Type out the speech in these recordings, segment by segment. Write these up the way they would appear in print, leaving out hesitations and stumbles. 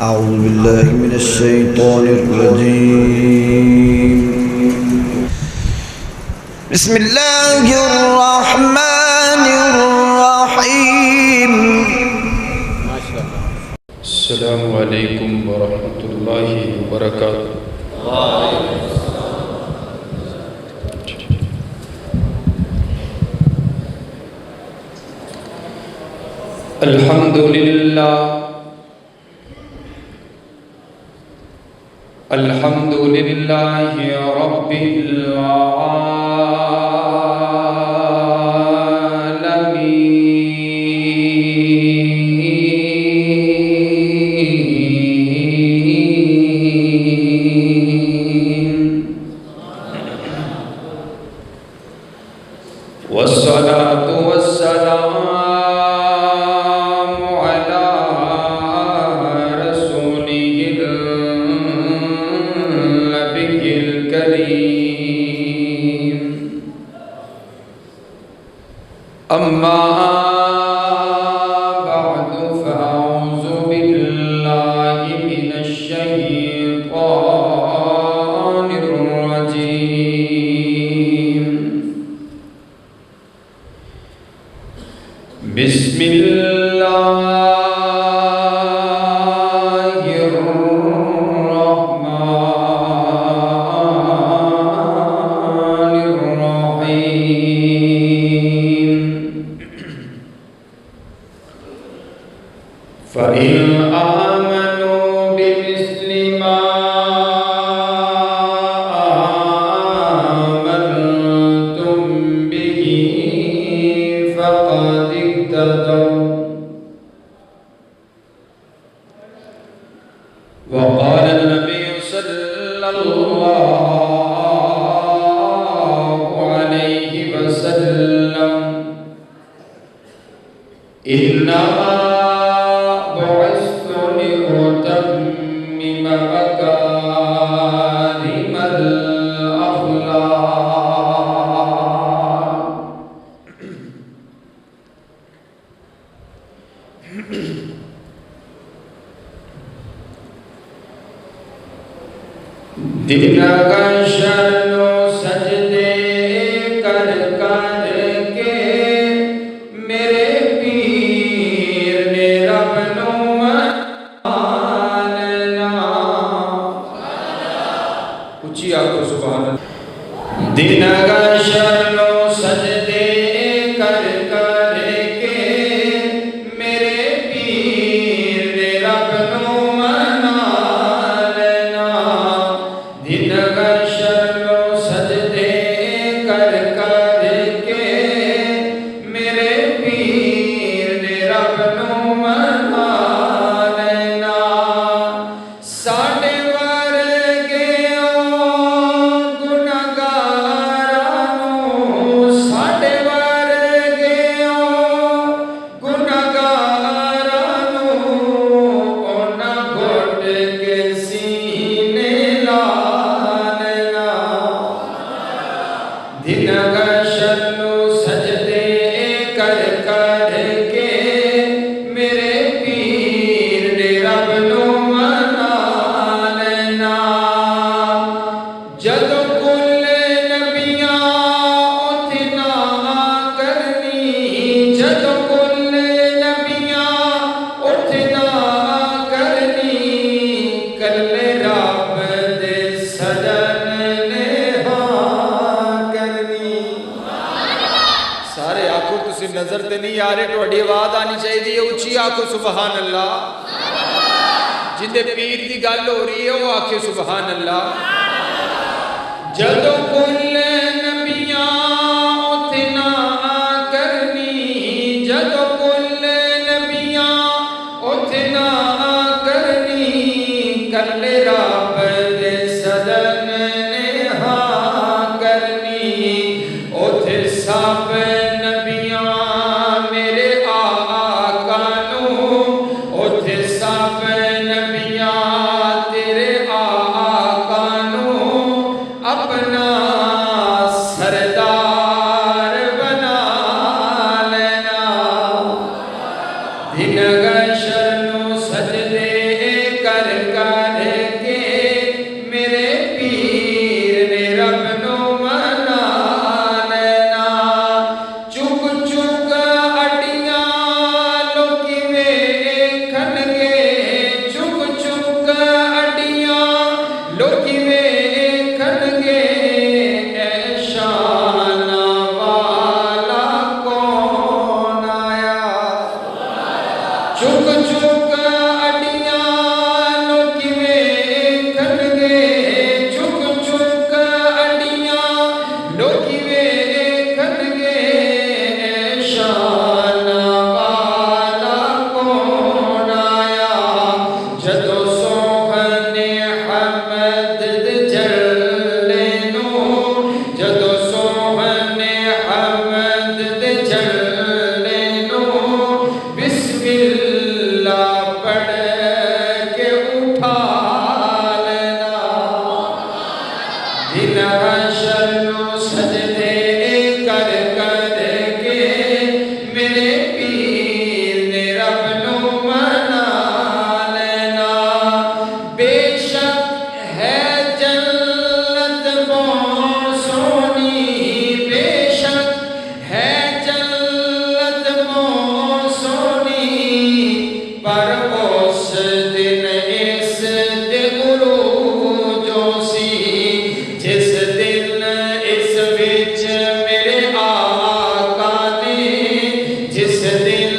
أعوذ بالله من الشيطان الرجيم بسم الله الرحمن الرحيم السلام علیکم ورحمۃ اللہ وبرکاتہ۔ الحمد للہ الحمد للہ رب العالمین، والصلاة والسلام اما بعد فاعوذ باللہ من الشیطان الرجیم، بسم اللہ فَإِنْ آمَنُوا بِمِثْلِ مَا آمَنْتُمْ بِهِ فَقَدِ اهْتَدَوْا، وَقَالَ النَّبِيُّ صَلَّى اللَّهُ عَلَيْهِ وَسَلَّمَ إِنَّمَا مكارم الأخلاق، دن کا شرن سجدے کر کر کے میرے پیر نے رب نو دن کا شرن سجدے کر کر کے میرے پیر نے رب نو منا لینا، دن کا شرن سجدے کر کر کے میرے پیر نے رب نو منا لینا، ساڈے دن کا شرن سجدے کر کر کے میرے پیر نے رب نو منا لینا، جدوں کل نبیاں اوتھے نہ کرنی، جدوں کل نبیاں اوتھے نہ کرنی، کلے رب دے سجن نے سارے آکھو، تسی نظر تے نہیں آ رہے، توڑی آواز آنی چاہیے، اچھی آکھو سبحان اللہ، جندے پیر دی گل ہو رہی ہے وہ آکھے سبحان اللہ۔ جدوں کل نبیاں اوتھے نہ کرنی، جدوں کل نبیاں اوتھے نہ کرنی، کلے رب دے سجن نے ہاں کرنی، اوتھے سب اپنا سردار بنا لینا، دن گشن سجدے کر چک چک اڈیاں نو کیویں کھنگے چک چک اڈیاں نو کیویں کھنگے شان والا کون آیا جدو سوہن حمد دے جلے نو جدو سوہن حمد دے جلے نو بسم اللہ پڑھ کے اٹھا لینا دن حشر نو سجدے کر کر کے میرے پیر نے رب نو منا لینا بے شک ہے جنت بہت سونی بے شک ہے جنت بہت سونی پر اس دن اس دے عروجوں سی جس دن اس وچ میرے آقا نے جس دن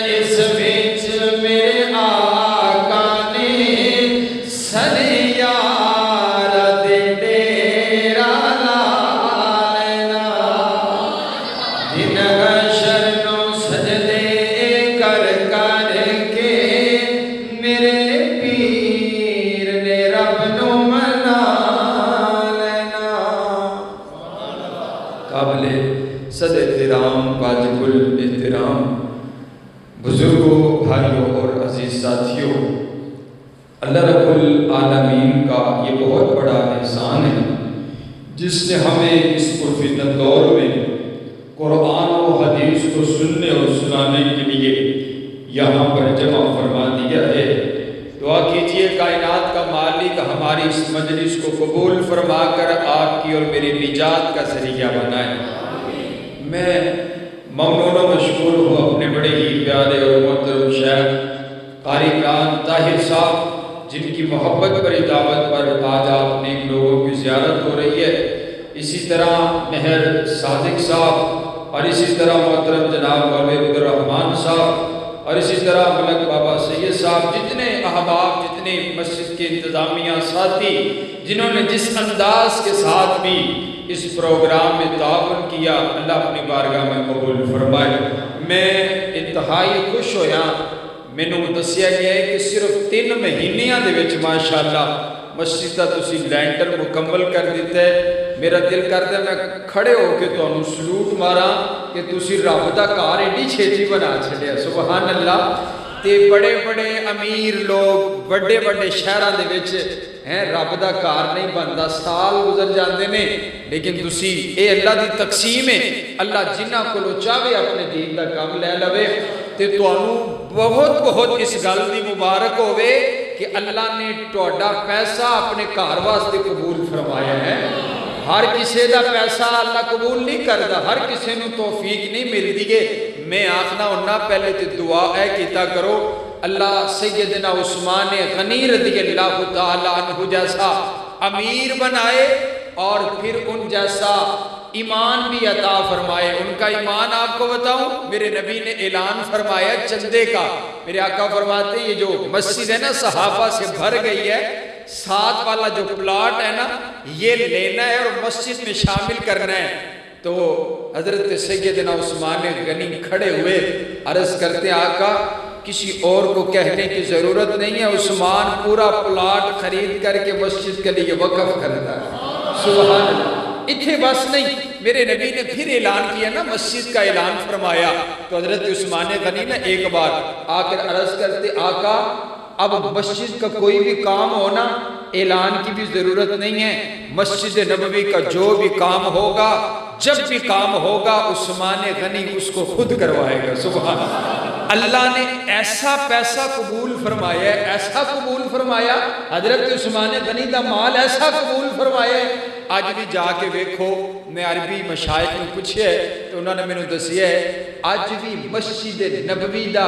اس وچ میرے آقا نے سنیار دے ڈیرا لا لینا دن حشر نو سجدے کر کر کے میرے پیر نے رب نو منا لینا قابل صد احترام واجب الاحترام بزرگوں بھائیوں اور عزیز ساتھیوں اللہ رب العالمین کا یہ بہت بڑا احسان ہے جس نے ہمیں اس پرفتن دور میں قرآن و حدیث کو سننے اور سنانے کے لیے یہاں پر جمع فرما دیا ہے دعا کیجئے کائنات کا مالک ہماری اس مجلس کو قبول فرما کر آپ کی اور میری نجات کا ذریعہ بنائے میں ممنون و مشکور ہوں اپنے بڑے ہی پیارے اور محترم شیخ قاری عمران طاہر صاحب جن کی محبت پر دعوت پر آج آپ نے لوگوں کی زیارت ہو رہی ہے اسی طرح مہر صادق صاحب اور اسی طرح محترم جناب مولوی عبدالرحمان صاحب اور اسی طرح ملک بابا سید صاحب جتنے احباب جتنے مسجد کے انتظامیہ ساتھی جنہوں نے جس انداز کے ساتھ بھی اس پروگرام میں تعاون کیا اللہ اپنی بارگاہ میں قبول فرمائے میں انتہائی خوش ہویا مینوں دسیا گیا ہے کہ صرف 3 مہینیاں دے وچ ماشاءاللہ مسجد کا تسی لینٹر مکمل کر دیتا ہے میرا دل کرتا ہے میں کھڑے ہو کے تانوں سلوٹ مارا کہ تسی رب دا گھر ایڈی چھیتی بنا چھڈیا سبحان اللہ تے بڑے بڑے امیر لوگ بڑے بڑے شہراں دے وچ ہیں رب دا گھر نہیں بندا سال گزر جاندے نے لیکن تسی اے اللہ دی تقسیم ہے اللہ جنہاں کولوں چاہے اپنے دین دا کام لے لوے تے تانوں بہت بہت اس گل دی مبارک ہوے کہ اللہ نے تہاڈا پیسہ اپنے گھر واسطے قبول فرمایا ہے ہر کسی دا پیسہ اللہ قبول نہیں کردا ہر کسی نو توفیق نہیں ملدی ہے میں آخنا ہونا پہلے تے دعا ہے کیتا کرو اللہ سیدنا عثمان غنی رضی اللہ تعالیٰ عنہ جیسا امیر بنائے اور پھر ان جیسا ایمان بھی عطا فرمائے ان کا ایمان آپ کو بتاؤں میرے نبی نے اعلان فرمایا چندے کا میرے آقا فرماتے ہیں یہ جو مسجد ہے نا صحابہ سے بھر گئی ہے 7 والا جو پلاٹ ہے نا یہ لینا ہے اور مسجد میں شامل کرنا ہے تو حضرت سیدنا عثمان غنی کھڑے ہوئے عرض کرتے ہیں آقا کسی اور کو کہنے کی ضرورت نہیں ہے عثمان پورا پلاٹ خرید کر کے مسجد کے لیے وقف کرتا ہے سبحان اللہ اتھے بس نہیں میرے نبی نے پھر اعلان کیا نا مسجد کا اعلان فرمایا تو حضرت عثمان غنی نے ایک بار آ کر عرض کرتے آقا اب مسجد کا کوئی بھی کام ہونا اعلان کی بھی ضرورت نہیں ہے مسجد نبوی کا جو بھی کام ہوگا جب بھی کام ہوگا عثمان غنی اس کو خود کروائے گا سبحان اللہ نے ایسا پیسہ قبول فرمایا ایسا قبول فرمایا حضرت عثمان غنی دا مال ایسا قبول فرمایا آج بھی جا کے ویکھو میں عربی مشائخ نے پوچھے تو انہوں نے مینوں دسیا ہے اج بھی مسجد نبوی دا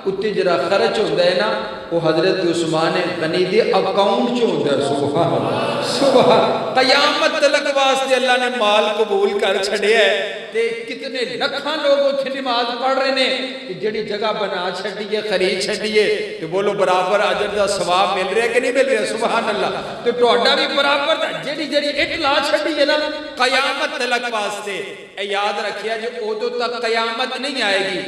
اتنے جڑا خرچ ہوتا ہے نا وہ حضرت عثمان غنی دے اکاؤنٹ چ ہوتا ہے. سبحان اللہ سبحان. قیامت تلک واسطے اللہ نے مال قبول کر چھڑیا ہے تے کتنے لکھاں لوگ اتنے نماز پڑھ رہے ہیں کہ جڑی جگہ بنا چھڑیے خرید چھڑیے تو بولو برابر اجر دا ثواب مل رہا ہے کہ نہیں مل رہا. سبحان اللہ. تو تہاڈا بھی برابر دا جڑی جڑی اٹ لا چھڑیے نا قیامت تلک واسطے اے یاد رکھیا جو اودوں تک قیامت نہیں آئے گی.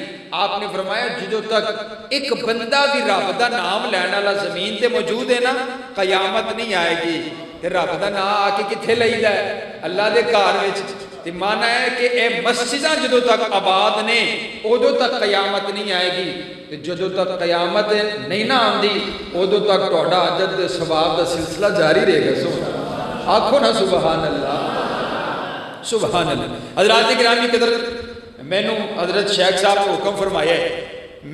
آپ نے فرمایا جدوں تک ایک بندہ بھی رب دا نام لین والا زمین تے موجود ہے نا قیامت نہیں آئے گی. تے رب دا نام آ کے کتھے لئیدا ہے اللہ دے گھر وچ. تے مانا ہے کہ اے مسجداں جدوں تک آباد نے اودوں تک قیامت نہیں آئے گی. تے جدوں تک قیامت نہیں نہ آندی اودوں تک تہاڈا اجر تے ثواب دا سلسلہ جاری رہے گا. سبحان آکھو نا سبحان اللہ سبحان اللہ. حضرات گرامی قدر مینوں حضرت شیخ صاحب نے حکم فرمایا ہے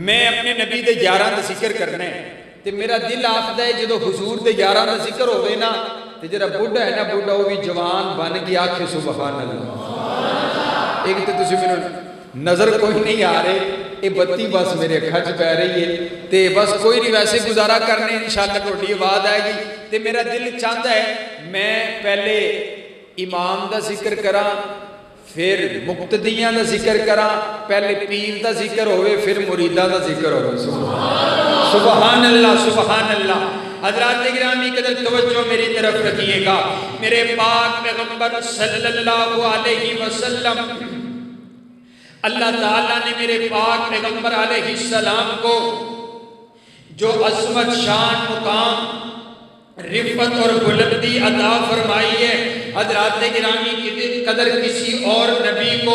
میں اپنے نبی دے یاراں دا ذکر کرنا ہے تے میرا دل آکھدا ہے جدوں حضور دے یاراں دا ذکر ہوے نا تے جڑا بڈھا ہے نا بڈھا وہ بھی جوان بن کے آکھے سبحان اللہ. ایک تے تسی مینوں نظر کوئی نہیں آ رہے یہ بتی بس میرے اکھاں چ پی رہی ہے تے بس کوئی نہیں ویسے گزارا کرنے انشاءاللہ تہاڈی آواز آئے گی. تے میرا دل چاہتا ہے میں پہلے امام دا ذکر کراں پھر مقتدیاں دا ذکر کراں پہلے پیر دا ذکر ہوئے پھر مریداں دا ذکر ہوئے. سبحان اللہ سبحان اللہ. حضرات گرامی قدر توجہ میری طرف رکھیے گا. میرے پاک پیغمبر صلی اللہ علیہ وسلم اللہ تعالیٰ نے میرے پاک پیغمبر علیہ السلام کو جو عظمت شان مقام رفت اور بلندی عطا فرمائی ہے حضرات گرامی کی قدر کسی اور نبی کو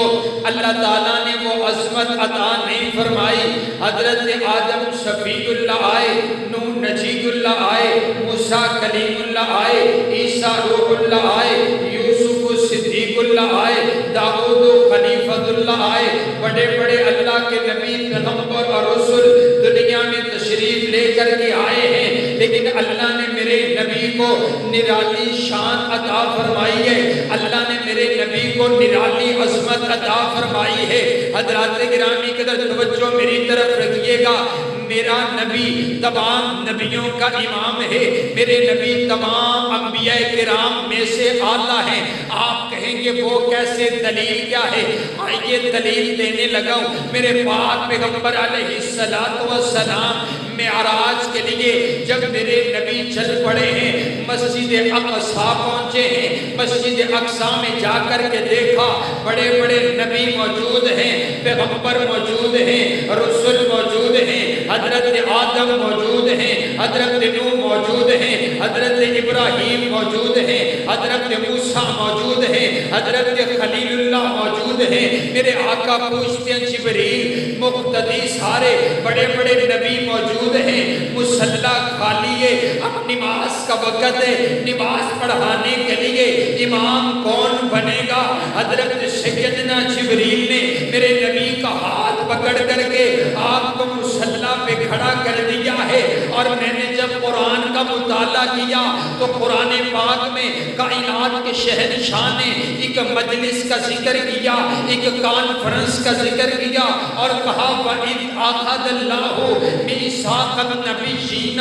اللہ تعالیٰ نے وہ عظمت عطا نہیں فرمائی. حضرت آدم شفیع اللہ آئے نوح نجی اللہ آئے موسیٰ کلیم اللہ آئے عیسیٰ روح اللہ آئے یوسف صدیق اللہ آئے داؤد خلیفۃ اللہ آئے. بڑے بڑے اللہ کے نبی پیغمبر اور رسول دنیا میں تشریف لے کر کے آئے ہیں لیکن اللہ نے میرے نبی کو نرالی شان عطا فرمائی ہے. اللہ نے میرے نبی کو نرالی عظمت عطا فرمائی ہے. حضرات گرامی قدر توجہ میری طرف رکھیے گا. میرا نبی تمام نبیوں کا امام ہے. میرے نبی تمام انبیاء کرام میں سے اعلیٰ ہیں. آپ کہیں گے وہ کیسے دلیل کیا ہے؟ آئیے دلیل دینے لگا ہوں. میرے پاک پیغمبر علیہ السلام معراج کے لیے جب میرے نبی چل پڑے ہیں مسجد اقصیٰ پہنچے ہیں. مسجد اقصیٰ میں جا کر کے دیکھا بڑے بڑے نبی موجود ہیں پیغمبر موجود ہیں رسول موجود ہیں. حضرت آدم موجود ہیں حضرت نوح موجود ہیں حضرت ابراہیم موجود ہیں حضرت موسیٰ موجود ہیں حضرت خلیل اللہ موجود ہیں. میرے آقا پوچھتے ہیں جبریل مقتدی سارے بڑے بڑے نبی موجود ہیں مصلی خالی ہے اب نماز کا وقت ہے نماز پڑھانے کے لیے امام کون بنے گا؟ حضرت سیدنا جبریل نے میرے نبی کا ہاتھ پکڑ کر کے آپ کو مصلی پہ کھڑا کر دیا ہے. اور میں نے جب قرآن کا مطالعہ کیا تو قرآن پاک میں کائنات کے شہنشاہ نے ایک مجلس کا ذکر کیا ایک کانفرنس کا ذکر کیا اور کہا وَإِذْ أَخَذَ اللَّهُ مِيثَاقَ النَّبِيِّينَ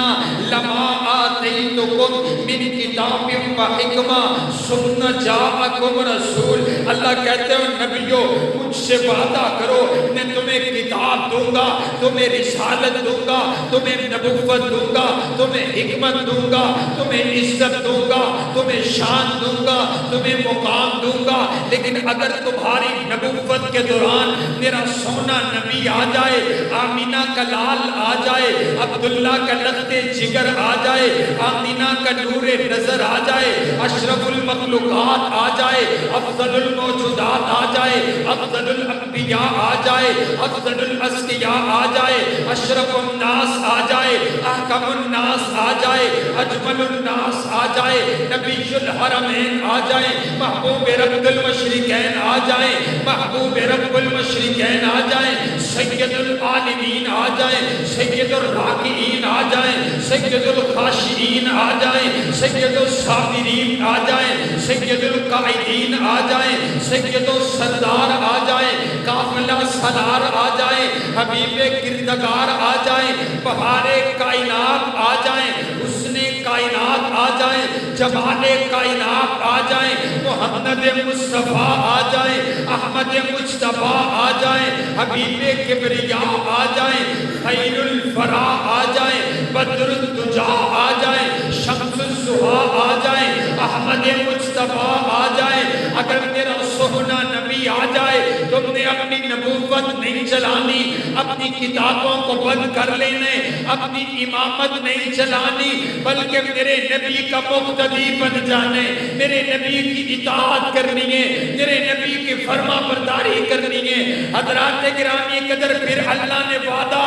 لَمَا آتَيْتُكُم مِّن كِتَابٍ وَحِكْمَةٍ ثُمَّ جَاءَكُمْ رَسُولٌ. اللہ کہتے ہیں نبیوں مجھ سے وعدہ کرو میں تمہیں کتاب دوں گا تمہیں رسالت دوں گا تمہیں نبوت دوں گا تمہیں حکمت دوں گا تمہیں عزت دوں گا تمہیں شان دوں گا تمہیں مقام دوں گا. لیکن اگر تمہاری نبوت کے دوران میرا سونا نبی آ جائے آمینہ کا لال آ جائے عبداللہ کا لخت جگر آ جائے آمینہ کا نور نظر آ جائے اشرف المخلوقات آ جائے افضل الموجودات آ جائے افضل الانبیاء آ جائے افضل الاسقیاء آ جائے اشرف الناس آ جائے احکم الناس آ جائے اجمل الناس آ جائے نبی الحرمین آ جائے محبوب رب المشرقین آ جائے محبوب رب المشرقین آ جائے سید العالمین آ جائے سید الراکعین آ جائے سید الخاشعین آ جائے سید الصابرین آ جائیں، سید القائدین آ جائیں، سید السردار آ جائیں، قافلہ سالار آ جائیں، حبیب کردگار آ جائیں، بہار کائنات آ جائیں، حسن کائنات آ جائیں، جمال کائنات آ جائیں، محمد مصطفیٰ آ جائیں، احمد مجتبیٰ آ جائیں، حبیب کبریاء آ جائیں، خیر الفرا آ جائیں، بدر الدجا آ جائیں، شمس الضحیٰ آ جائیں، احمد مجتبیٰ آ جائیں۔ اگر میرا سہنا نبی آ جائے تم نے اپنی نبوت نہیں چلانی، اپنی کتابوں کو بند کر لینے، اپنی امامت نہیں چلانی، بلکہ میرے نبی کا مقتدی بن جانے، میرے نبی کی اطاعت کرنی ہے، میرے نبی کی فرما برداری کرنی ہے۔ حضرات گرامی قدر، پھر اللہ نے وعدہ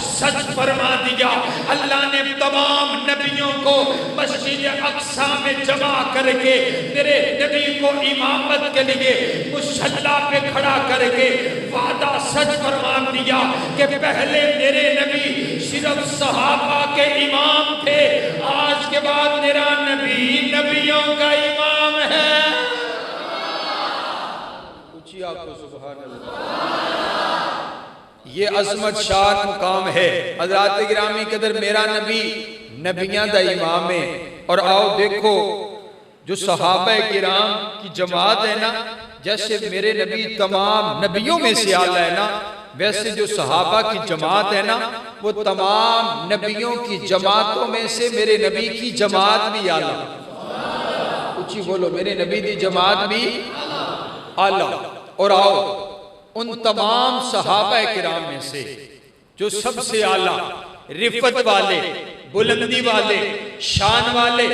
سچ فرما دیا۔ اللہ نے تمام نبیوں کو مسجد اقصیٰ میں جمع کر کے میرے نبی کو امامت کے لیے مصلی پہ کھڑا کر کے وعدہ سچ فرما دیا کہ پہلے میرے نبی صرف صحابہ کے امام تھے، آج کے بعد میرا نبی نبیوں کا امام ہے۔ پوچھئے آپ کو سبحان اللہ، یہ عظمت شان مقام ہے۔ حضرات گرامی قدر، میرا نبی نبیاں دا امام ہے۔ اور آؤ دیکھو جو صحابہ کرام کی جماعت ہے نا، جیسے میرے نبی تمام نبیوں میں سے اعلیٰ ہے نا، ویسے جو صحابہ کی جماعت ہے نا وہ تمام نبیوں کی جماعتوں میں سے میرے نبی کی جماعت بھی اعلیٰ۔ اچھی بولو، میرے نبی دی جماعت بھی اعلیٰ۔ اور آؤ ان تمام صحابہ کرام میں سے جو سب سے اعلیٰ، رفت والے، بلندی والے، شان والے،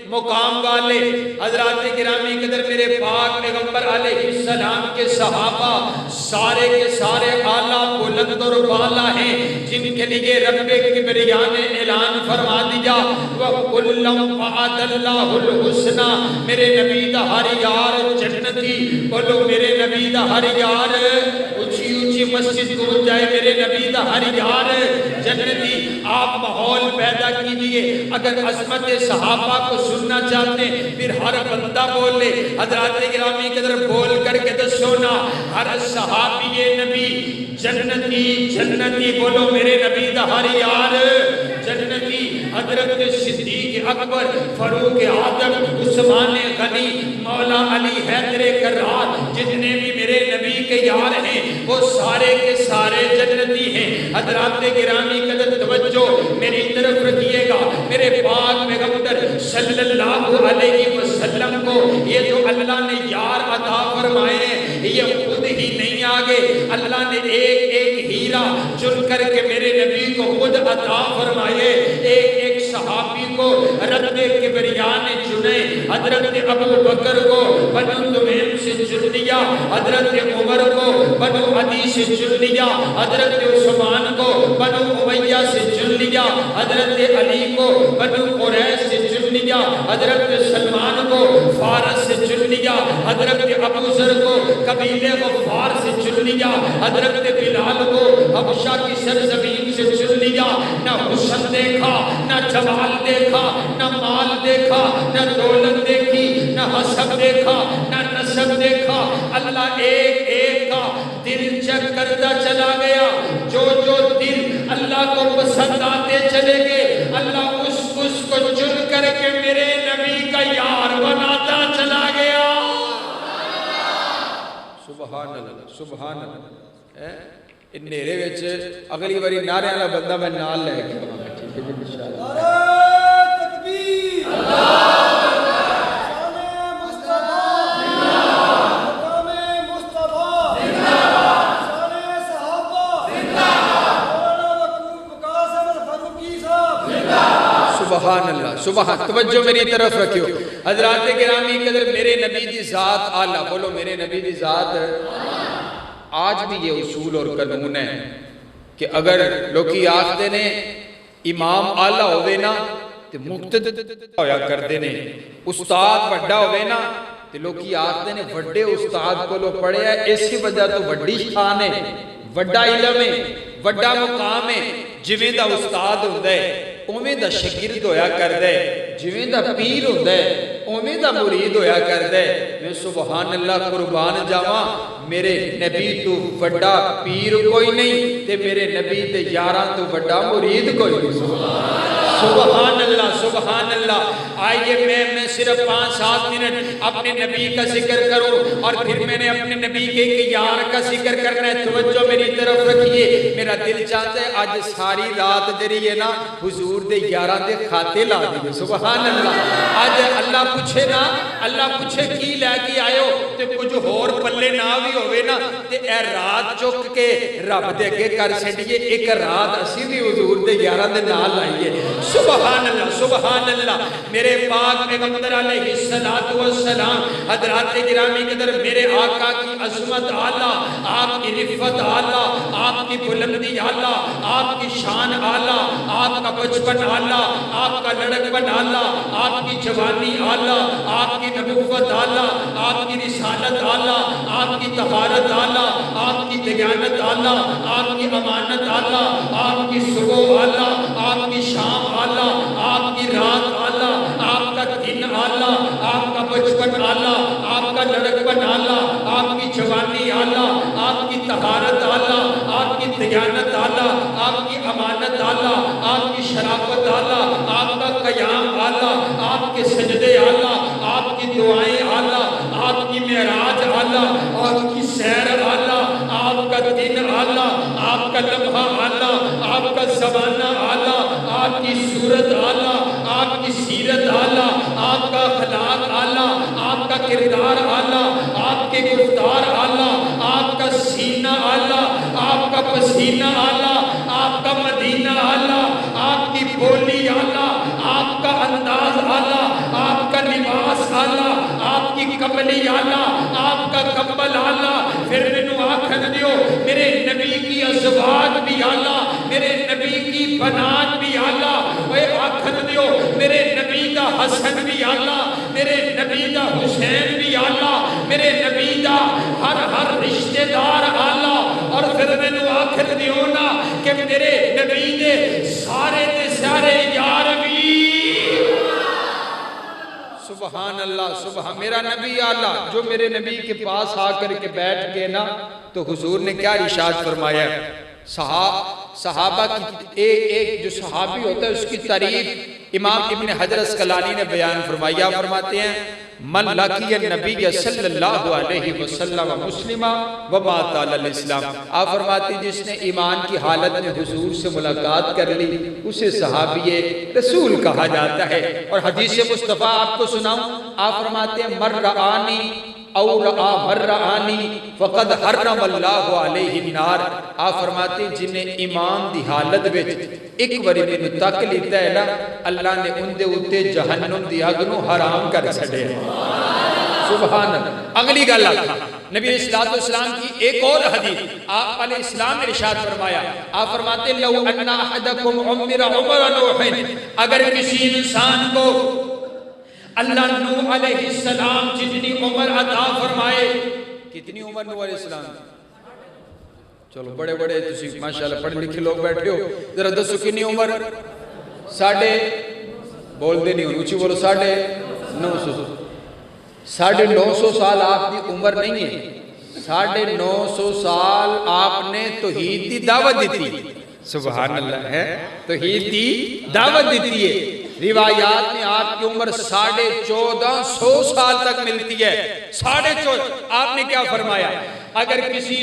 مقام والے، حضرات گرامی قدر میرے پاک پیغمبر علیہ السلام کے صحابہ سارے کے سارے اعلیٰ، بلند اور بالا ہیں، جن کے لیے رب کبریاء نے اعلان فرما دیا وَكُلًّا وَعَدَ اللَّهُ الْحُسْنَى، میرے نبی دا ہر یار جنتی۔ بولو میرے نبی دا ہر یار، اونچی اونچی مسجد کو جائے، میرے نبی دا ہر یار جنتی۔ آپ ماحول پیدا کیجئے، اگر عظمت صحابہ کو سننا چاہتے ہیں پھر ہر بندہ بولے، حضرات گرامی قدر بول کر کے دسو نا، ہر صحابی نبی جنتی جنتی۔ بولو میرے نبی دا ہر یار جنتی۔ حضرت صدیق اکبر، فاروق اعظم، عثمان غنی، مولا علی حیدر کرار، جتنے بھی میرے نبی کے یار ہیں وہ سارے کے سارے جنتی ہیں۔ حضرات گرامی قدر توجہ میری طرف رکھیے گا، میرے پاک پیغمبر صلی اللہ علیہ وسلم کو یہ جو اللہ نے یار عطا فرمائے ہیں یہ خود ہی نہیں آگے، اللہ نے ایک ایک ہیرا چن کر کے میرے نبی کو خود عطا فرمائے۔ ایک ایک صحابی کو رب کبریاء نے چنے، حضرت ابو بکر کو بنو تمیم سے چن لیا، حضرت عمر کو بنو عدی سے چن لیا، حضرت عثمان کو بنو امیہ سے چن لیا، حضرت علی کو بنو قریش سے چن لیا، حضرت سلمان کو فارس سے چن لیا، حضرت ابو ذر کو قبیلہ غفار سے چن لیا، حضرت بلال کو حبشہ کی سرزمین سے چن لیا۔ نہ حسن دیکھا، نہ جمال دیکھا، نہ مال دیکھا، نہ دولت دیکھی، نہ حسب دیکھا، نہ نسب دیکھا، اللہ ایک ایک کا دل چیک کرتا چلا گیا۔ جو جو دل اللہ کو پسند آتے چلے گئے، اللہ اس کو چن کر کے میرے نبی کا یار بناتا چلا گیا۔ سبحان اللہ، سبحان اللہ۔ ان نیرے وچ اگلی باری نعرے والا بندہ میں نال لے کے آواں گا، ٹھیک ہے جی انشاءاللہ۔ نعرہ تکبیر، اللہ سبحان اللہ، سبحان، توجہ میری طرف رکھیو۔ حضرات گرامی قدر میرے نبی دی ذات اعلیٰ، بولو میرے نبی دی ذات۔ آج بھی یہ اصول اور قانون ہے کہ اگر لوکی آختے نے امام اعلیٰ ہوئے نا تو مقتد ہویا کردے نے، استاد بڑا ہوئے نا تو لوکی آختے نے وڈے استاد کو لو پڑھے ہے، اسی وجہ تو وڈی شان ہے، وڈا علم ہے، وڈا مقام ہے، جویں دا استاد ہوتا ہے اوویں دا شاگرد ہویا کردا ہے، جویں دا پیر ہوندا ہے اوویں دا مرید ہویا کردا ہے۔ میں سبحان اللہ قربان جاواں، میرے نبی تو وڈا پیر کوئی نہیں تے میرے نبی تے یاراں تو وڈا مرید کوئی نہیں۔ سبحان اللہ سبحان اللہ۔ آئیے میں صرف 5-7 منٹ اپنے نبی کا ذکر کروں اور پھر میں نے اپنے نبی کے یار کا ذکر کرنا ہے۔ توجہ میری طرف رکھیے، میرا دل چاہتا ہے آج ساری رات جڑی ہے نا حضور دے یاراں دے کھاتے لا دیے۔ سبحان اللہ۔ آج اللہ پوچھے نا، اللہ پوچھے کی لے کے آئے ہو تے کچھ ہور پلے نہ بھی ہوئے نا تے اے رات چک کے رب دے اگے کر چھڈیے، ایک رات اسی بھی حضور دے یاراں دے نال لائیے۔ سبحان اللہ سبحان اللہ۔ میرے پاک پیغمبر علیہ السلام حضرات گرامی قدر، میرے آقا کی عظمت اعلیٰ، آپ کی رفت اعلیٰ، آپ کی بلندی اعلیٰ، آپ کی شان اعلیٰ، آپ کا بچپن اعلیٰ، آپ کا لڑکپن اعلیٰ، آپ کی جوانی اعلیٰ، آپ کی نبوت اعلیٰ، آپ کی رسالت اعلیٰ، آپ کی طہارت اعلیٰ، آپ کی دیانت اعلیٰ، آپ کی امانت اعلیٰ، آپ کی صبح اعلیٰ، آپ کی شام اعلیٰ، آپ کی رات اعلیٰ، آپ کا دن اعلیٰ، آپ کا بچپن اعلیٰ، آپ کا لڑکپن اعلیٰ، آپ کی جوانی اعلیٰ، آپ کی طہارت اعلیٰ، آپ کی دیانت اعلیٰ، آپ کی امانت اعلیٰ، آپ کی شرافت اعلیٰ، آپ کا قیام اعلیٰ، آپ کے سجدے اعلیٰ، آپ کی دعائیں اعلیٰ، آپ کی معراج اعلیٰ، آپ کی سیر اعلیٰ، آپ کا دن اعلیٰ، آپ کا لمحہ اعلیٰ، آپ کا زمانہ اعلیٰ، آپ کی صورت اعلیٰ، آپ کی سیرت اعلیٰ، آپ کا اخلاق اعلیٰ، آپ کا کردار اعلیٰ، آپ کے گفتار اعلیٰ، آپ کا سینہ اعلیٰ، آپ کا پسینہ اعلیٰ، آپ کا مدینہ اعلیٰ، آپ کی بولی اعلیٰ، آپ کا انداز اعلیٰ، آپ کا لباس اعلیٰ، آپ کی کملی اعلیٰ، آپ کا کمبل اعلیٰ۔ پھر مینوں آکھن دیو میرے نبی کی ازواج بھی اعلیٰ، میرے نبی کی بنات بھی اعلیٰ، اے آکھن دیو میرے نبی دا حسن بھی اعلیٰ، میرے نبی دا حسین بھی اعلیٰ، میرے نبی دا ہر رشتہ دار اعلیٰ۔ اور پھر مینوں آکھن دیو نا کہ میرے نبی دے سارے یار بھی۔ سبحان اللہ سبحان، میرا نبی اعلیٰ، جو میرے نبی کے پاس آ کر کے بیٹھ گئے نا تو حضور نے کیا ارشاد فرمایا؟ صحابہ کی ایک جو صحابی ہوتا ہے اس کی تعریف امام ابن حجر اسقلانی نے بیان فرمایا، فرماتے ہیں من لقی النبی صلی اللہ علیہ وسلم مسلمہ ومات علی الاسلام۔ آپ فرماتے ہیں جس نے ایمان کی حالت میں حضور سے ملاقات کر لی اسے صحابی رسول کہا جاتا ہے۔ اور حدیث مصطفیٰ آپ کو سناؤں، آپ فرماتے ہیں مر رآنی او رآ مر رآنی فقد حرم اللہ علیہ النار۔ آپ فرماتے ہیں جنہیں ایمان دی حالت وچ ایک باری میں تک لیتا ہے نا اللہ نے ان دے اتے جہنم دی اگ نوں حرام کر چھڈے۔ سبحان اللہ۔ اگلی گل آکھا نبی علیہ السلام کی ایک اور حدیث، آپ علیہ السلام نے ارشاد فرمایا، آپ فرماتے ہیں لو ان احدکم عمر عمر نوح، اگر کسی انسان کو اللہ نوح علیہ السلام جتنی عمر عطا فرمائے، کتنی عمر نوح علیہ السلام؟ چلو بڑے بڑے تسی ماشاءاللہ پڑھے لکھے لوگ بیٹھے ہو، ذرا دسو کنی عمر؟ بول دے نہیں ہوں، اونچی بولو 950۔ 950 سال آپ کی عمر نہیں ہے، 950 سال آپ نے توحید دی دعوت دیتی۔ سبحان اللہ ہے، توحید دی دعوت دیتی ہے۔ روایات میں آپ کی عمر 1450 سال تک ملتی ہے۔ 1450 آپ نے کیا فرمایا؟ اگر کسی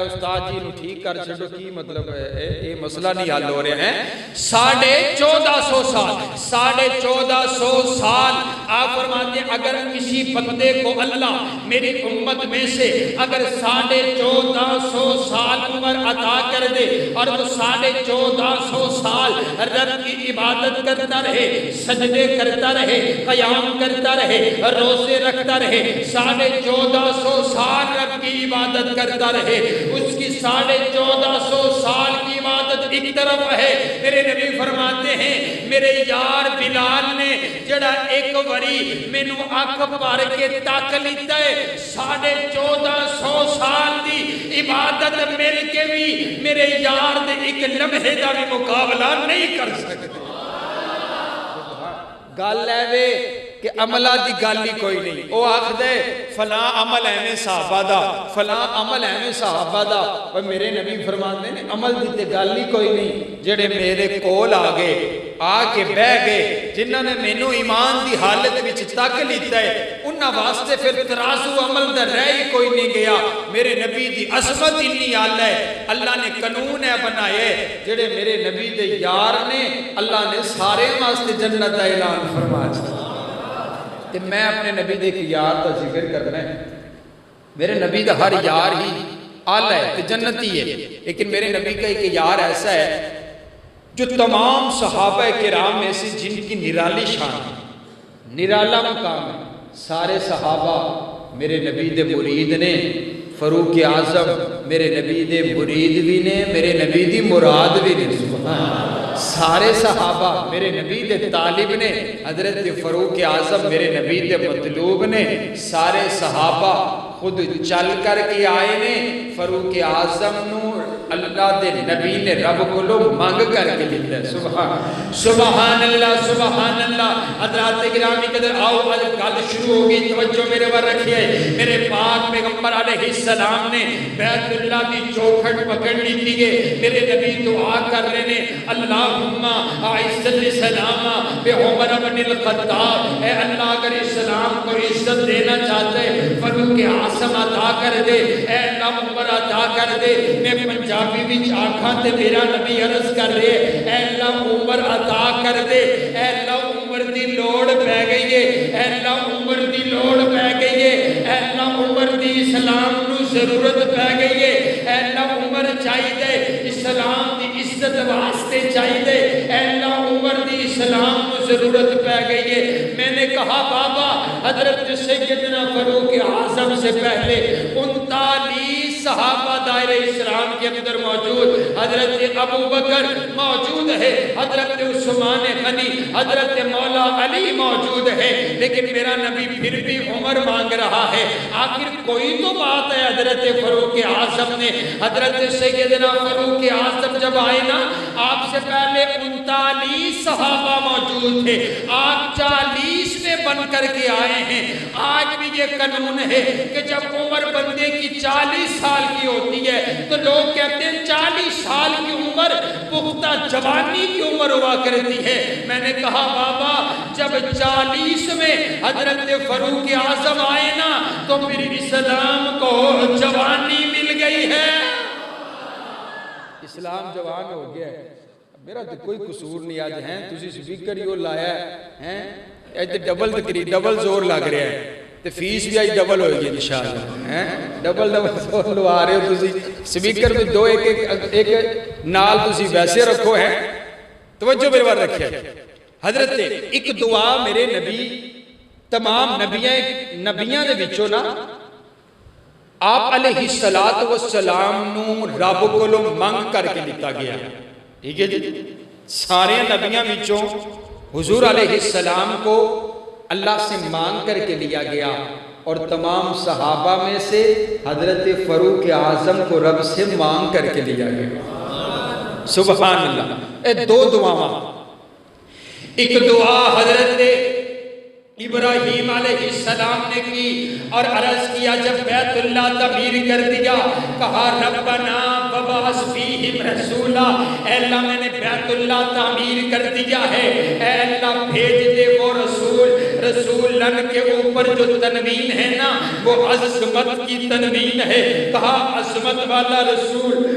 استاد جی نو ٹھیک کر چھڑو کی مطلب ہے یہ مسئلہ نہیں حل ہو رہے ہیں۔ 1450 سال، 1450 سال آپ فرماتے ہیں اگر کسی بندے کو اللہ میری امت میں سے اگر 1450 سال عمر عطا کر دے اور تو 1450 سال رب کی عبادت کرتا رہے، سجدے کرتا رہے، قیام کرتا رہے، روزے رکھتا رہے، 1450 سال رب کی عبادت کرتا رہے، اس کی 1450 سال کی عبادت ایک طرف ہے۔ میرے نبی فرماتے ہیں میرے یار بلال نے جڑا ایک وری مینو اکھ بھر کے تک لیتا ہے، 1450 سال دی عبادت مل کے بھی میرے یار دے ایک لمحے دا بھی مقابلہ نہیں کر سکتے۔ گل ہے وے کہ عملہ دی گل ہی کوئی نہیں، وہ آکھ دے فلاں عمل ایویں صحابہ دا، فلاں عمل ایویں صحابہ دا، پر میرے نبی فرماتے ہیں عمل دی تے گل ہی کوئی نہیں۔ جڑے میرے کول آ گئے، آ کے بہ گئے، جنہاں نے مینوں ایمان دی حالت وچ تک لیتا ہے، انہاں واسطے پھر ترازو عمل دا رہ ہی کوئی نہیں گیا۔ میرے نبی دی عظمت اتنی اعلی ہے، اللہ نے قانون ہے بنائے، جڑے میرے نبی دے یار نے اللہ نے سارے واسطے جنت دا اعلان فرما چھڑا۔ تے میں اپنے نبی دے ایک یار دا ذکر کرنا ہے، میرے نبی دا ہر یار ہی اعلی ہے تے جنتی ہے، لیکن میرے نبی کا ایک یار ایسا ہے جو تمام صحابہ کرام میں سے جن کی نرالی شان ہے، نرالا مقام ہے۔ سارے صحابہ میرے نبی دے مرید نے، فاروق اعظم میرے نبی دے مرید بھی نے، میرے نبی دی مراد بھی نے۔ سبحان سارے صحابہ میرے نبی دے طالب نے، حضرت فاروق اعظم میرے نبی دے مطلوب نے۔ سارے صحابہ خود چل کر کے آئے نے، فاروق اعظم نو اللہ دے نبی نے رب کو لو مانگ کر کے لیتا ہے۔ سبحان اللہ سبحان اللہ۔ حضرات گرامی قدر آؤ آج گل شروع ہو گئی، توجہ میرے پر رکھیے۔ میرے پاک پیغمبر علیہ السلام نے بیت اللہ کی چوکھٹ پکڑ لی تھی، میرے نبی دعا کر رہے نے اللہم اعز الاسلام بعمر بن الخطاب، اے اللہ اگر اسلام کو عزت دینا چاہتے فاروق اعظم عطا کر دے، اے اللہ عمر عطا کر دے۔ میں پنجابی بھی آنکھاں تے میرا نبی عرض کر رہے اے اللہ عمر عطا کر دے، اے اللہ عمر دی لوڑ پہ گئی ہے، اے اللہ عمر دی لوڑ پہ گئی ہے، اے اللہ عمر دی اسلام نو ضرورت پہ گئی ہے، اے اللہ عمر چاہیے اسلام دی عزت واسطے چاہیے، اے اللہ عمر دی اسلام نو ضرورت پہ گئی ہے۔ میں نے کہا بابا حضرت سیدنا فاروق اعظم سے پہلے 39 صحابہ دائرہ اسلام کے اندر موجود، حضرت ابو بکر موجود ہے، حضرت عثمان غنی، حضرت مولا علی موجود ہے، لیکن میرا نبی پھر بھی عمر مانگ رہا ہے۔ آخر کوئی تو بات ہے حضرت فاروق اعظم نے، حضرت سیدنا فاروق اعظم جب آئے نا آپ سے پہلے 39 صحابہ موجود تھے، آپ 40 میں بن کر کے آئے ہیں۔ آج بھی یہ قانون ہے کہ جب عمر بندے کی 40 سال کی ہوتی ہے تو لوگ کہتے ہیں 40 سال کی عمر پختہ جوانی کی عمر ہوا کرتی ہے۔ میں نے کہا بابا جب 40 میں حضرت فاروق اعظم آئے نا تو پھر اسلام کو جوانی مل گئی ہے، اسلام جوان ہو گیا ہے۔ میرا تو کوئی قصور نہیں، آج ہیں تسی سپیکر یوں لایا ہے، ایج ڈبل زور لگ رہا ہے، تے فیس بھی آج ڈبل ہوئے گی انشاءاللہ، ڈبل زور لوا رہے ہو تسی، سپیکر بھی دو ایک نال تسی ویسے رکھو ہیں، توجہ میرے بار رکھے۔ حضرت ایک دعا میرے نبی تمام نبیاں دے وچوں نا آپ علیہ السلام نو رب کو لو مانگ کر کے لیتا گیا، ٹھیک ہے جی۔ سارے نبیاں وچوں حضور علیہ السلام کو اللہ سے مانگ کر کے لیا گیا، اور تمام صحابہ میں سے حضرت فاروق اعظم کو رب سے مانگ کر کے لیا گیا۔ سبحان اللہ۔ اے دو دعاواں، ایک دعا حضرت ابراہیم علیہ السلام نے کی اور عرض کیا جب بیت اللہ تعمیر کر دیا، کہا ربنا وبعث فیہم رسولا، اے اللہ میں نے بیت اللہ تعمیر کر دیا ہے، اے اللہ بھیج دے وہ رسولن کے اوپر جو تنوین ہے نا وہ عظمت کی تنوین ہے، کہا عظمت والا رسول،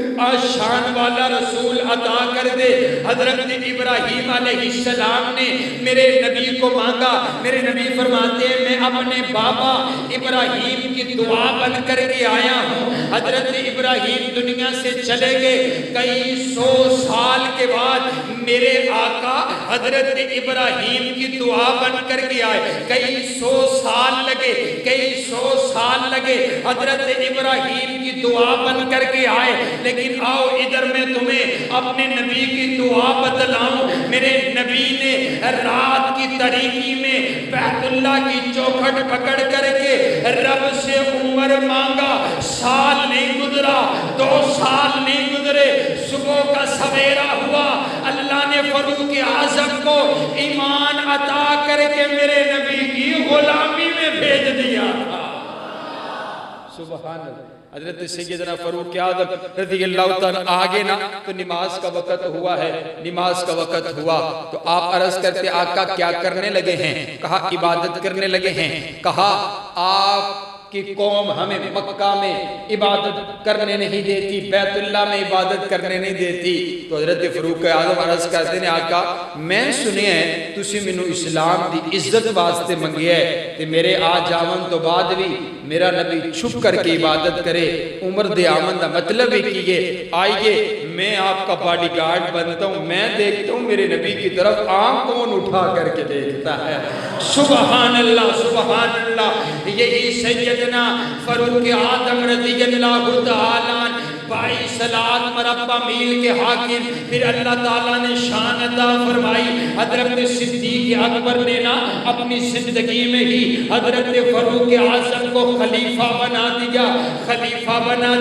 شان والا رسول عطا کر دے۔ حضرت ابراہیم علیہ السلام نے میرے نبی کو مانگا، میرے نبی فرماتے ہیں میں اپنے بابا ابراہیم کی دعا بن کر کے آیا ہوں۔ حضرت ابراہیم دنیا سے چلے گئے، کئی 100 سال کے بعد میرے آقا حضرت ابراہیم کی دعا بن کر کے آئے، کئی کئی سو سال لگے حضرت ابراہیم کی دعا بن کر کے آئے، لیکن آؤ ادھر میں تمہیں اپنے نبی کی دعا بتلاؤں۔ میرے نبی نے رات کی تاریکی میں بیت اللہ کی چوکھٹ پکڑ کر کے رب سے عمر مانگا، سال نہیں گزرا، 2 سال نہیں گزرے، صبح کا سویرا ہوا، اللہ نے فاروق اعظم کو ایمان عطا کر کے میرے نبی کی غلامی میں بھیج دیا تھا۔ سبحان اللہ۔ حضرت سیدنا فاروق اعظم رضی اللہ تعالیٰ آگے نا تو نماز کا وقت ہوا ہے، نماز کا وقت ہوا تو آپ عرض کرتے آقا کیا کرنے لگے ہیں؟ کہا عبادت کرنے لگے ہیں۔ کہا آپ کی قوم ہمیں مکہ میں عبادت کرنے نہیں دیتی، بیت اللہ میں عبادت کرنے نہیں دیتی۔ تو حضرت فاروق اعظم عرض کرتے ہیں آقا میں سنے ہیں تسی منو اسلام دی عزت واسطے منگی ہے تے میرے آ جاون تو بعد بھی میرا نبی چھپ کر کے عبادت کرے، عمر دے آمن دا مطلب ہی کیے آئیے میں آپ کا باڈی گارڈ بنتا ہوں، میں دیکھتا ہوں میرے نبی کی طرف آنکھ کون اٹھا کر کے دیکھتا ہے۔ سبحان اللہ سبحان اللہ۔ یہی سیدنا فاروق اعظم رضی اللہ تعالیٰ 22 مربع میل کے حاکم، پھر اللہ تعالیٰ نے شان عطا فرمائی۔ حضرت صدیق اکبر نے نا اپنی زندگی میں ہی حضرت فاروق اعظم کو خلیفہ بنا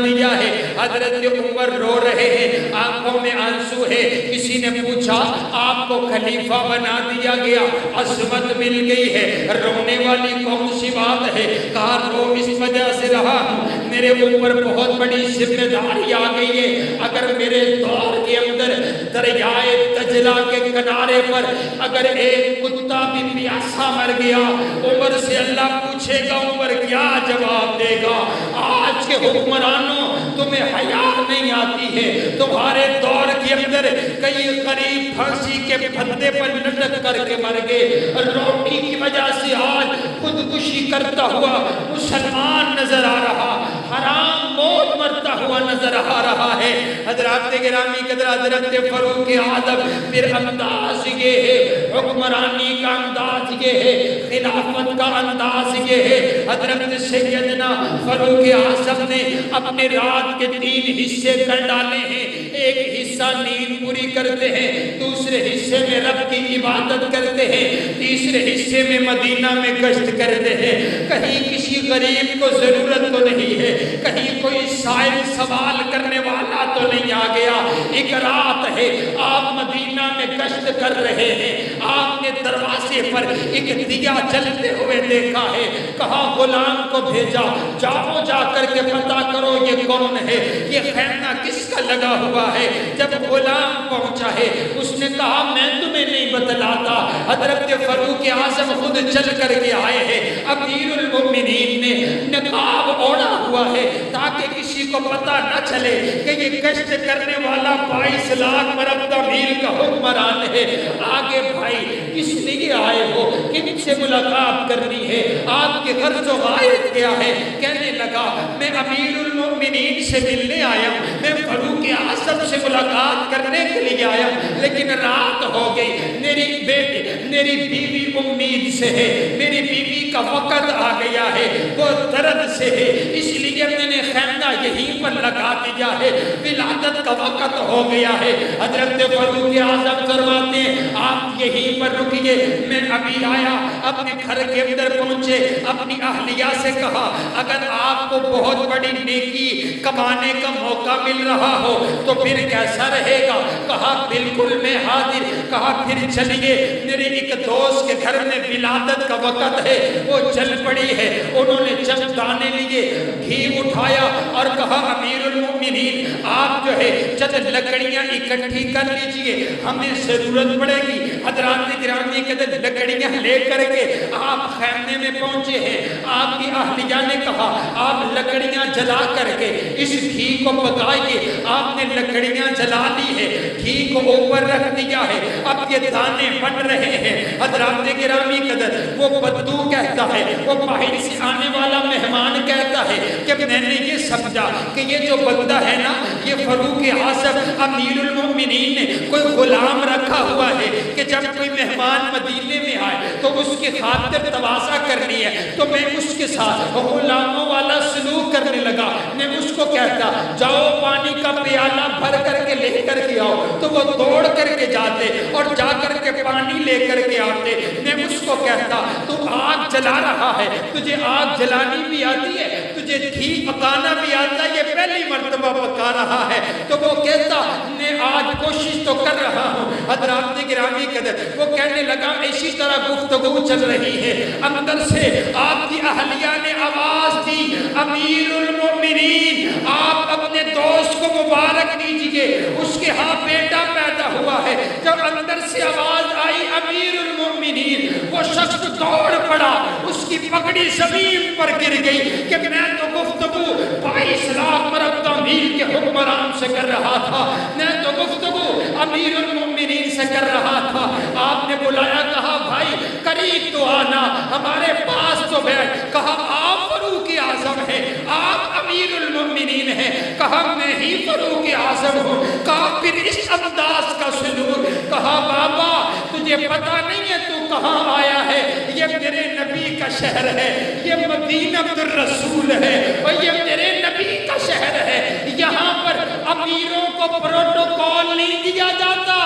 دیا ہے۔ حضرت عمر رو رہے ہیں، آنکھوں میں آنسو ہے۔ کسی نے پوچھا آپ کو خلیفہ بنا دیا گیا، عظمت مل گئی ہے، رونے والی کون سی بات ہے؟ کہا رو اس وجہ سے رہا ہوں، میرے اوپر بہت بڑی ذمہ داری آ گئی ہے۔ اگر میرے دور کے اندر دریائے دجلہ کے کنارے پر اگر ایک کتا بھی پیاسا مر گیا، عمر سے اللہ پوچھے گا عمر کیا جواب دے گا؟ آج کے حکمرانوں تمہیں حیا نہیں آتی ہے، تمہارے دور کے اندر کئی غریب پھانسی کے پھندے پر لٹک کر کے مر گئے، روٹی کی وجہ سے آج خودکشی کرتا ہوا مسلمان نظر آ رہا، حرام موت مرتا ہوا نظر آ رہا ہے۔ حضرات گرامی قدر حضرت فاروق اعظم پھر انداز یہ ہے، حکمرانی کا انداز یہ ہے، خلافت کا انداز یہ ہے۔ حضرت سیدنا فاروق اعظم نے اپنے رات کے 3 حصے کر ڈالے ہیں۔ ایک حصہ نیند پوری کرتے ہیں، دوسرے حصے میں رب کی عبادت کرتے ہیں، تیسرے حصے میں مدینہ میں گشت کرتے ہیں۔ کہیں کسی غریب کو ضرورت تو نہیں ہے، کہیں کوئی سائل سوال کرنے والا تو نہیں آ گیا۔ ایک رات ہے آپ مدینہ میں گشت کر رہے ہیں، آپ نے دروازے پر ایک دیا جلتے ہوئے دیکھا ہے، کہا غلام کو بھیجا جاؤ جا کر کے پتہ کرو یہ کون ہے، یہ خیمہ کس کا لگا ہوا ہے۔ جب غلام پہنچا ہے اس نے کہا میں تمہیں نہیں بتلاتا، حضرت فاروق اعظم خود چل کر کے آئے ہیں، امیر المؤمنین نے نقاب اوڑا ہوا ہے تاکہ کسی کو پتہ نہ چلے کہ یہ گشت کرنے والا 22 لاکھ مربع میل کا حکمران ہے۔ آگے بھائی کس لیے آئے ہو، کن سے ملاقات کرنی ہے، آپ کے غرض و غایت کیا ہے؟ کہنے لگا میں امیر المؤمنین سے ملنے آیا ہوں، میں فاروق اعظم سے ملاقات کرنے کے لیے آیا ہوں، لیکن رات ہو گئی، میری بیوی امید سے ہے، میری بیوی کا وقت آ گیا ہے، وہ درد سے ہے، اس لیے میں نے خیمہ یہیں پر لگا دیا ہے، ولادت کا وقت ہو گیا ہے۔ حضرت فاروق اعظم فرماتے ہیں آپ یہیں پر رکیے، میں ابھی آیا۔ اپنے گھر کے اندر پہنچے، اپنی اہلیہ سے کہا اگر آپ کو بہت بڑی نیکی کمانے کا موقع مل رہا ہو تو پھر کیسا رہے گا؟ کہا بالکل میں حاضر۔ کہا پھر چلیے، میرے ایک دوست کے گھر میں ولادت کا وقت ہے، وہ چل پڑی ہے۔ انہوں نے چند دانے لیے، گھی اٹھایا اور کہا امیر المؤمنین آپ جو ہے چند لکڑیاں اکٹھی کر لیجئے، ہمیں ضرورت پڑے گی۔ حضرات گرامی کے در لکڑیاں لے کر کے آپ خیمے میں پہنچے ہیں۔ آپ کی اہلیہ نے کہا آپ لکڑیاں جلا کر کے اس گھی کو پکائیے۔ آپ نے لکڑیاں جلا لی ہے، گھی کو اوپر رکھ دیا ہے، اب یہ دانے بن رہے ہیں۔ حضرات گرامی قدر وہ بدو کہتا ہے، وہ باہر سے آنے والا مہمان کہتا ہے کہ میں نے یہ سمجھا کہ یہ جو بندہ ہے نا یہ فاروق اعظم امیر المؤمنین نے کوئی غلام رکھا ہوا ہے کہ جب کوئی مہمان مدینے میں آئے تو اس کی خاطر تواضع کرنی ہے، تو میں اس کے ساتھ غلاموں والا سلوک کرنے لگا۔ میں اس کو کہتا جاؤ پانی کا پیالہ بھر کر کے لے کر کے آؤ، تو وہ دوڑ کر کے جاتے اور جا کر کے پانی لے کر کے آتے۔ میں اس کو کہتا تو آگ جلا رہا ہے، تجھے آگ جلانی بھی آتی ہے، تجھے گھی پکانا بھی آتا ہے، یہ پہلی مرتبہ پکا رہا ہے؟ تو وہ کہتا میں آج کوشش تو کر رہا ہوں۔ حضرات گرامی قدر، وہ کہنے لگا اسی طرح گفتگو چل رہی ہے، اندر سے آپ کی اہلیہ نے آواز دی امیر المؤمنین آپ اپنے دوست کو مبارک دیجئے، اس کے ہاں بیٹا پیدا ہوا ہے۔ جب اندر سے آواز آئی امیر المؤمنین، وہ شخص دوڑ پڑا، اس کی پگڑی زمین پر گر گئی کہ میں تو گفتگو 22 لاکھ مربع میل کے حکمران سے کر رہا تھا، میں تو گفتگو امیر المؤمنین سے کر رہا تھا۔ آپ نے بلایا، کہا بھائی قریب تو آنا، ہمارے پاس تو بیٹھ۔ کہا آپ فاروق اعظم ہیں، آپ امیر المؤمنین ہیں۔ کہا میں ہی فاروق اعظم ہوں۔ کہا پھر اس انداز کا سلوک؟ کہا بابا تجھے پتہ نہیں ہے تو کہاں آیا ہے؟ یہ میرے نبی کا شہر ہے، یہ مدینہ الرسول ہے، اور یہ میرے نبی کا شہر ہے۔ یہاں پر امیروں کو پروٹوکول نہیں دیا جاتا،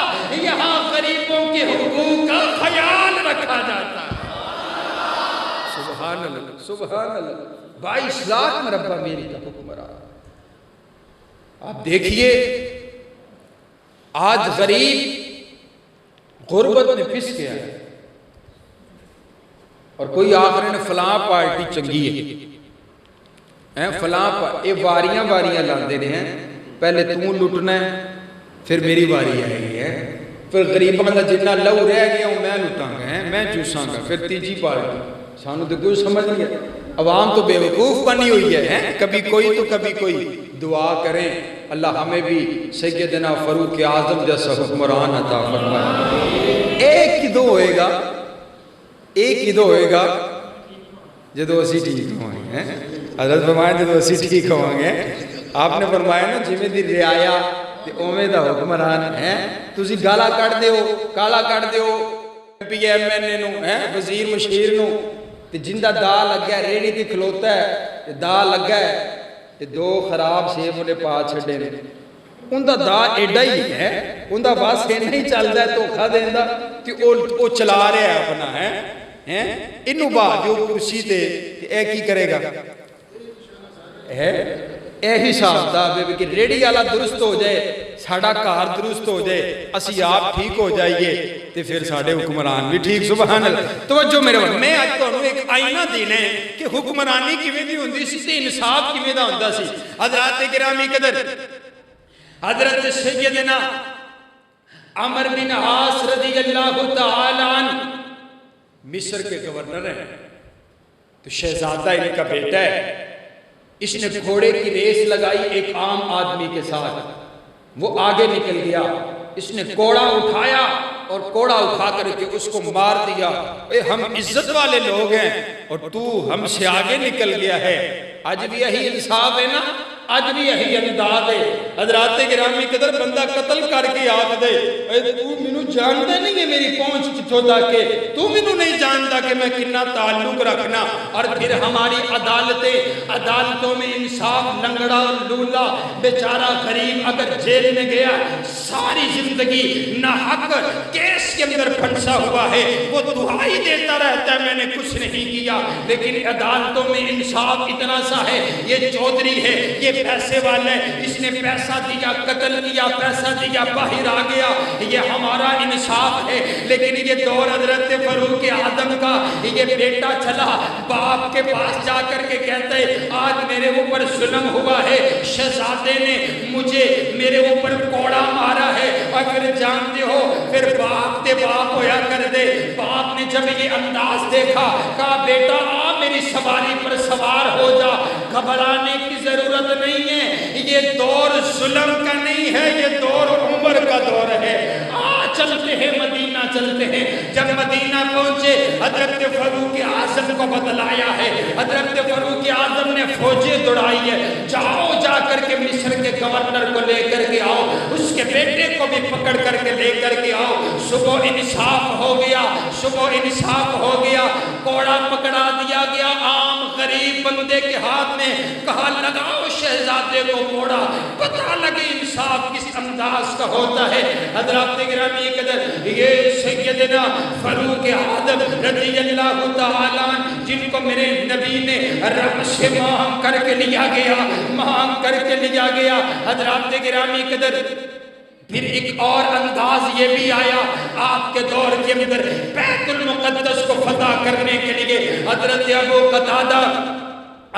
یہاں غریبوں کے حقوق کا خیال رکھا جاتا۔ سبحان اللہ سبحان اللہ، 22 لاکھ مربع میل کا حکمران۔ آپ دیکھیے آج غریب غربت میں پس گیا ہے، اور کوئی آخر نے فلاں پارٹی چنگی ہے، فلاں یہ واریاں لاندے رہے ہیں، پہلے تم لٹنا ہے پھر میری واری آئے گی ہے، پھر غریباں دا جتنا لو رہ گیا ہوں میں لٹاں گا، میں چوساں گا، پھر تیجی پارٹی۔ سانو تو کوئی سمجھ نہیں ہے، عوام تو بے وقوف بنی ہوئی ہے، کبھی کوئی تو کبھی کوئی۔ دعا کریں اللہ ہمیں بھی سیدنا فاروق اعظم جیسا حکمران عطا فرمائے۔ ایک ہی دو ہوئے گا جدو اسی ٹھیک ہوئیں گے، حضرت فرمایا جدو اسی ٹھیک ہوئیں گے۔ آپ نے فرمایا نا جی میں دی رعایا تے اوویں دا حکمران ہے، تسی گالا کٹ دیو پی ایم این اے نو، وزیر مشیر نو، تے جندہ دا لگا ہے ریڑی تے کھلوتا ہے، تے دا لگا ہے تے 2 خراب سیب انہیں پا چھڑے نے، ان دا دا ایڈا ہی ہے، ان دا بس ہے نہیں چل ہے دھوکھا دیندہ تے او چلا رہا ہے اپنا ہے، انہوں بعد جو کرسی تے اے کی کرے گا، اے حساب دا کہ ریڈی والا درست ہو جائے، ساڑا کار درست ہو جائے، اسی آپ ٹھیک ہو جائیے تے پھر ساڑے حکمران بھی ٹھیک۔ سبحان اللہ۔ توجہ میرے وقت میں آج تو انہوں ایک آئینہ دینا ہے کہ حکمرانی کی میں بھی ہوندی سی تے انصاف کی میں دا ہوندہ سی۔ حضرات گرامی قدر، حضرت سیدنا عمر بن عاص رضی اللہ تعالیٰ عنہ مصر کے گورنر ہیں، تو شہزادہ ان کا بیٹا ہے، اس نے گھوڑے کی ریس لگائی ایک عام آدمی کے ساتھ، وہ آگے نکل گیا، اس نے کوڑا اٹھایا اور کوڑا اٹھا کر کے اس کو مار دیا۔ اے ہم عزت والے لوگ ہیں اور تو ہم سے آگے نکل گیا ہے۔ آج بھی یہی انصاف ہے نا، آج بھی یہی انداز ہے۔ حضرات گرامی قدر بندہ قتل کر کے آگ دے، اے تو منو جانتا نہیں ہے میری پہنچ کتھوں تک ہے، تو منو نہیں جانتا کہ میں کتنا تعلق رکھنا۔ اور پھر ہماری عدالتوں میں انصاف لنگڑا اور لولا بیچارہ غریب اگر جیل میں گیا ساری زندگی ناحق کیس کے اندر پھنسا ہوا ہے، وہ دعائی دیتا رہتا ہے میں نے کچھ نہیں کیا، لیکن عدالتوں میں انصاف اتنا سا ہے، یہ چودھری ہے، یہ پیسے والے، اس نے پیسہ دیا قتل کیا، پیسہ دیا باہر آ گیا، یہ ہمارا انصاف ہے۔ لیکن یہ دور حضرت فاروق اعظم کا، یہ بیٹا چلا باپ کے پاس جا کر کے کہتے آج میرے اوپر ظلم ہوا ہے، شہزادے نے مجھے میرے اوپر کوڑا مارا ہے، اور پھر جانتے ہو پھر باپ تے باپ ہویا کر دے۔ باپ نے جب یہ انداز دیکھا کہا بیٹا آ میری سواری پر سوار ہو جا، گھبرانے کی ضرورت نہیں ہے، یہ دور ظلم کا نہیں ہے، یہ دور عمر کا دور ہے۔ آج چلتے ہیں مدینہ چلتے ہیں. جب مدینہ پہنچے حضرت فاروق اعظم کو بتلایا ہے. حضرت فاروق اعظم نے فوجیں دوڑائی ہے. جاؤ جا کر کے مصر کے گورنر کو لے کر کے آؤ, اس کے بیٹے کو بھی پکڑ کر کے لے کر کے آؤ. صبح انصاف ہو گیا, صبح انصاف ہو گیا. کوڑا پکڑا دیا گیا عام غریب بندے کے ہاتھ میں. کہا لگاؤ شہزادے کو کوڑا, پتہ لگے انصاف کس انداز کا ہوتا ہے. حضرات گرامی قدر, یہ سیدنا فاروق اعظم رضی اللہ تعالیٰ عنہ جن کو میرے نبی نے رب سے مانگ کر کے لیا گیا, مانگ کر کے لیا گیا. حضرات گرامی قدر, پھر ایک اور انداز یہ بھی آیا آپ کے دور کے اندر. بیت المقدس کو فتح کرنے کے لیے حضرت ابو قتادہ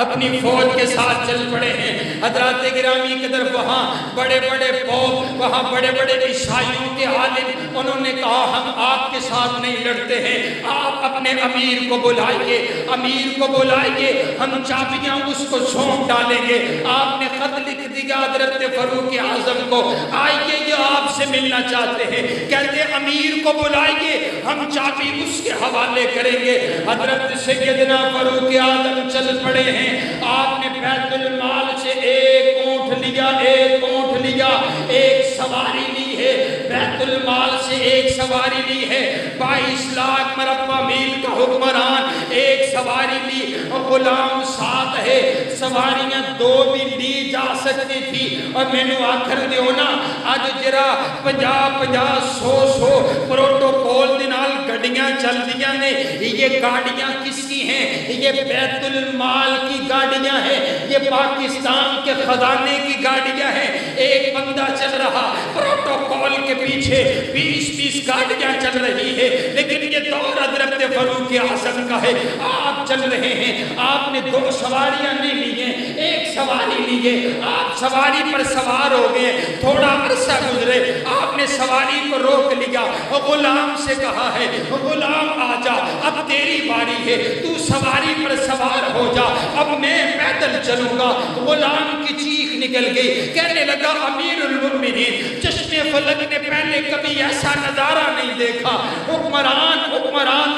اپنی فوج کے ساتھ چل پڑے ہیں. حضرات گرامی قدر, وہاں بڑے بڑے پوپ, وہاں بڑے بڑے عیسائیوں کے عالم, انہوں نے کہا ہم آپ کے ساتھ نہیں لڑتے ہیں, آپ اپنے امیر کو بلائیے, امیر کو بلائیے, ہم چابیاں اس کو سونپ ڈالیں گے. آپ نے خط لکھ دیا حضرت فاروق اعظم کو, آئیے یہ آپ سے ملنا چاہتے ہیں. کہتے امیر کو بلائیے, ہم چابی اس کے حوالے کریں گے. حضرت سیدنا فاروق اعظم چل پڑے ہیں. آپ نے بیت المال سے ایک اونٹ لیا, ایک اونٹ لیا, ایک سواری لی ہے. بیت المال سے ایک سواری لی ہے. 22 لاکھ مربع میل کا حکمران, ایک سواری لی. غلام ساتھ ہے, سواریاں 2 بھی لی جا سکتی تھی. اور میں نے آخر دیو نا اج جرا 50-50 100 پروٹوکول دنال گاڑیاں چل دیا نے. یہ گاڑیاں کس کی ہیں؟ یہ بیت المال کی گاڑیاں ہیں, یہ پاکستان کے خزانے کی گاڑیاں ہیں. ایک بندہ چل رہا, پروٹوکول کے پیچھے 20-20 گاڑیاں چل رہی ہے. لیکن یہ دور حضرت فاروق اعظم کا ہے. آپ چل رہے ہیں, آپ نے 2 سواریاں نہیں لی ہیں, ایک سواری لی ہے. آپ سواری پر سوار ہو گئے, تھوڑا عرصہ گزرے, آپ نے سواری کو روک لیا. غلام سے کہا ہے, غلام آ جا, اب تیری باری ہے, تو سواری پر سوار ہو جا, اب میں پیدل چلوں گا. غلام کی چیخ نکل گئی, کہنے لگا امیر المؤمنین, چشم فلک نے پہلے کبھی ایسا نظارہ نہیں دیکھا. حکمران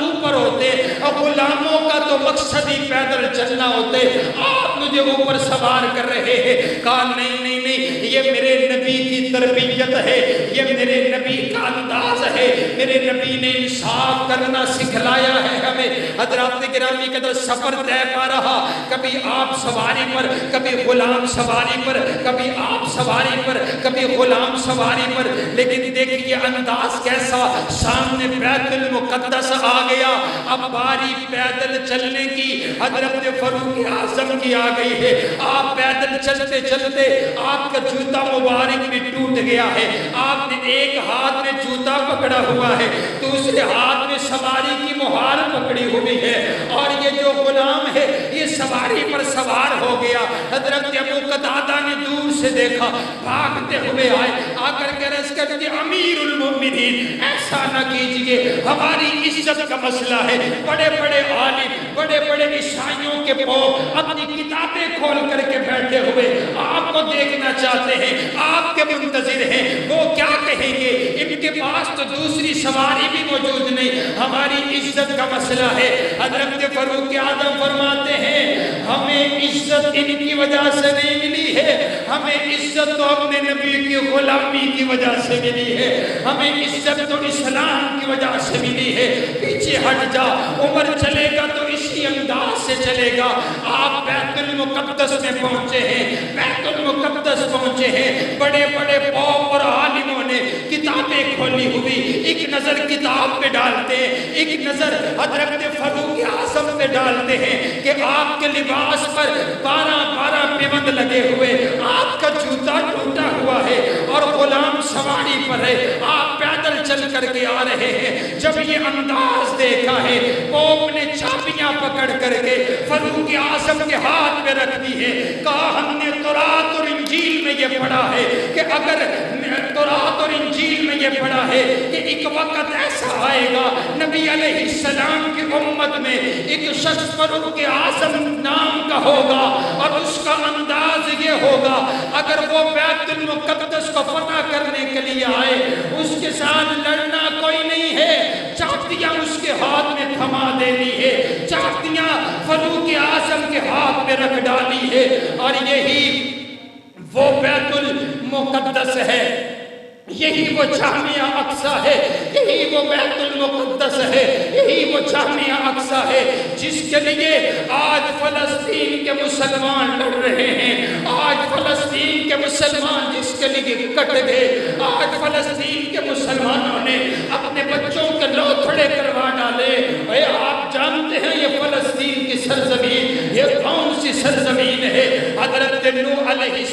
اوپر ہوتے, غلاموں کا تو مقصد ہی پیدل چلنا ہوتے, آپ مجھے اوپر سوار کر رہے ہیں. کہا نہیں نہیں نہیں, یہ میرے نبی کی تربیت ہے, یہ میرے نبی کا انداز ہے, میرے نبی نے انصاف کرنا سکھلایا ہے ہمیں. حضرات گرامی قدر, سفر طے پا رہا, کبھی آپ سواری پر, کبھی غلام سواری پر, کبھی آپ سواری پر, کبھی غلام سواری پر. لیکن دیکھیے انداز کیسا, سامنے بیت المقدس آ گیا. اب باری پیدل چلنے کی حضرت فاروق اعظم کی آ گئی ہے. آپ پیدل چلتے چلتے آپ کا جوتا مبارک بھی ٹوٹ گیا ہے. آپ نے ایک ہاتھ میں جوتا پکڑا ہوا ہے, دوسرے ہاتھ میں سواری کی مہار پکڑی ہوئی ہے, اور یہ جو غلام ہے یہ سواری پر سوار ہو گیا. حضرت ابو قتادہ نے دور سے دیکھا, بھاگتے ہوئے آئے, آ کر کے عرض کر کے امیر المؤمنین ایسا نہ کیجئے, ہماری عزت کا مسئلہ ہے. بڑے بڑے عالم, بڑے بڑے عیسائیوں کے پوپ اپنی کتابیں کھول کر کے بیٹھے ہوئے آپ کو دیکھنا چاہتے ہیں, آپ کے منتظر ہیں, وہ کیا کہیں گے؟ ان کے پاس تو دوسری سواری بھی موجود نہیں, ہماری عزت کا مسئلہ ہے. حضرت فاروق اعظم فرماتے ہیں ہمیں عزت ان کی وجہ سے نہیں ملی ہے, ہمیں عزت تو اپنے نبی کی غلامی کی وجہ سے ملی ہے, ہمیں عزت تو اسلام کی وجہ سے ملی ہے. پیچھے ہٹ جا, عمر چلے گا تو اسی انداز سے چلے گا. آپ بیت المقدس میں پہنچے ہیں, بیت المقدس پہنچے ہیں, بڑے بڑے پوپ اور عالموں نے کتابیں کھولی ہوئی, ایک نظر کتاب پہ ڈالتے ہیں, ایک نظر حضرت فاروق اعظم پہ ڈالتے ہیں کہ آپ کے لباس پر 12 پیوند لگے ہوئے, آپ کا جوتا ٹوٹا ہوا ہے, اور غلام سواری پر ہے, آپ پیدل چل کر کے آ رہے ہیں. جب یہ انداز دیکھا ہے, پوپ نے چابیاں پکڑ کر کے فاروق اعظم کے ہاتھ میں رکھ دی ہے. کہا ہم نے تورات اور انجیل میں یہ پڑھا ہے کہ اگر تورات اور انجیل میں یہ پڑھا ہے کہ ایک وقت ایسا آئے گا نبی علیہ السلام کی امت میں ایک شخص فاروق اعظم نام کا ہوگا, اور اس کا انداز یہ ہوگا, اگر وہ بیت المقدس المقدس کو فتح کرنے کے لیے آئے، اس کے ساتھ لڑنا کوئی نہیں ہے، چابیاں اس کے ہاتھ میں تھما دینی ہے، چابیاں فاروق اعظم کے ہاتھ میں رکھ ڈالی ہے، اور یہی وہ بیت المقدس ہے، یہی وہ جامعہ اقصی ہے، یہی وہ بیت المقدس ہے، یہی وہ جامعہ اقصی ہے جس کے لیے آج فلسطین کے مسلمان لڑ رہے ہیں، آج فلسطین کے مسلمان جس کے لیے کٹ گئے، آج فلسطین کے مسلمانوں نے اپنے بچوں کے لوتھڑے کروا ڈالے۔ اے آپ جانتے ہیں یہ فلسطین کی سرزمین یہ کون سی سرزمین ہے؟ حضرت نوح علیہ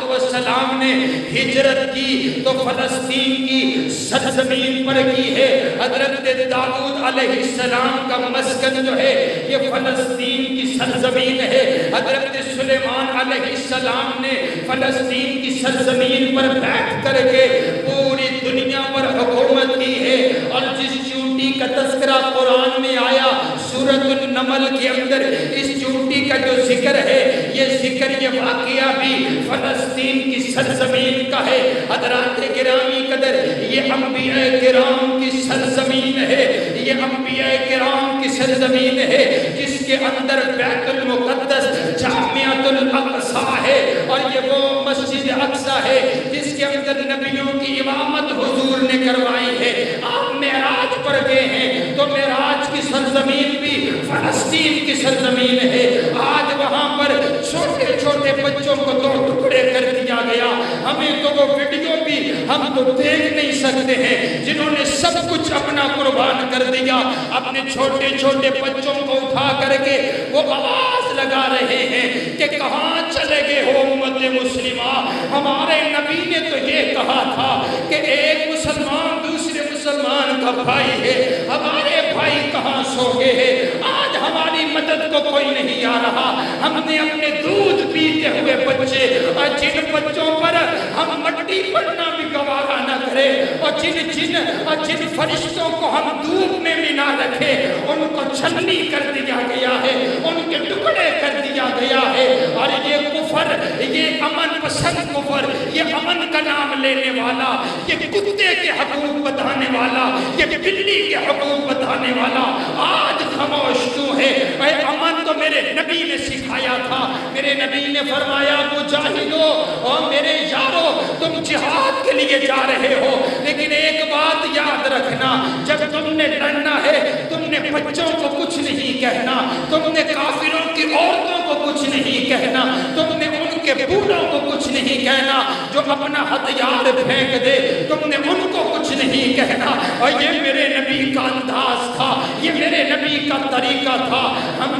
السلام نے ہجرت کی تو فلسطین کی سرزمین پر کی ہے، حضرت داؤد علیہ السلام کا مسکن جو ہے یہ فلسطین کی سرزمین ہے، حضرت سلیمان علیہ السلام نے فلسطین کی سرزمین پر بیٹھ کر کے پوری دنیا پر حکومت کی ہے۔ اور جس چونٹی کا تذکرہ قرآن میں آیا سورۃ النمل کے اندر، اس چونٹی کا جو ذکر ہے یہ ذکر یہ واقعہ بھی فلسطین کی سرزمین کا ہے۔ حضرات گرامی قدر یہ انبیاء کرام کی سرزمین ہے، یہ انبیاء کرام کی سرزمین ہے جس کے اندر بیت المقدس جامعۃ الاقصی ہے، اور یہ وہ مسجد اقصی ہے جس کے اندر نبیوں کی امامت حضور نے کروائی ہے۔ آپ معراج پر گئے ہیں تو معراج کی سرزمین بھی فلسطین کی سرزمین ہے، آج وہاں پر چھوٹے چھوٹے بچوں کو دو ٹکڑے کر دیا گیا، ہمیں تو وہ ویڈیو بھی ہم تو دیکھ نہیں سکتے ہیں جنہوں نے سب کچھ اپنا قربان کر دیا، اپنے چھوٹے چھوٹے بچوں کو اٹھا کر کے وہ آواز لگا رہے ہیں کہ کہاں چلے گئے ہو امت مسلمہ، ہمارے نبی نے تو یہ کہا تھا کہ ایک مسلمان دوسرے مسلمان کا بھائی ہے، ہمارے بھائی کہاں سو گئے ہیں، آج ہماری مدد کو کوئی نہیں آ رہا، ہم نے اپنے دودھ پیتے ہوئے بچے اور جن بچوں پر ہم مٹی پڑنا بھی گوارا نہ کرے، اور جن فرشتوں کو ہم دھوپ میں بھی نہ رکھے ان کو چھلنی کر دیا گیا ہے، ان کے ٹکڑے کر دیا گیا ہے۔ اور یہ کفر، یہ امن پسند کفر، یہ امن کا نام لینے والا، یہ کتے کے حقوق بتانے والا، یہ بلی کے حقوق بتانے والا آج خاموش کیوں ہے؟ اے امن تو میرے نبی نے سکھایا تھا، میرے نبی نے فرمایا مجاہدو اور میرے یارو تم جہاد کے لیے جا رہے ہو، لیکن ایک بات یاد رکھنا، جب تم نے لڑنا ہے تم نے بچوں کو کچھ نہیں کہنا، تم نے کافروں کی عورتوں کو کچھ نہیں کہنا، تم نے ان کے بوڑھوں کو کچھ نہیں کہنا، جو اپنا ہتھیار پھینک دے تم نے ان کو کچھ نہیں کہنا۔ اور یہ میرے نبی کا انداز تھا، یہ میرے نبی کا طریقہ تھا۔ ہم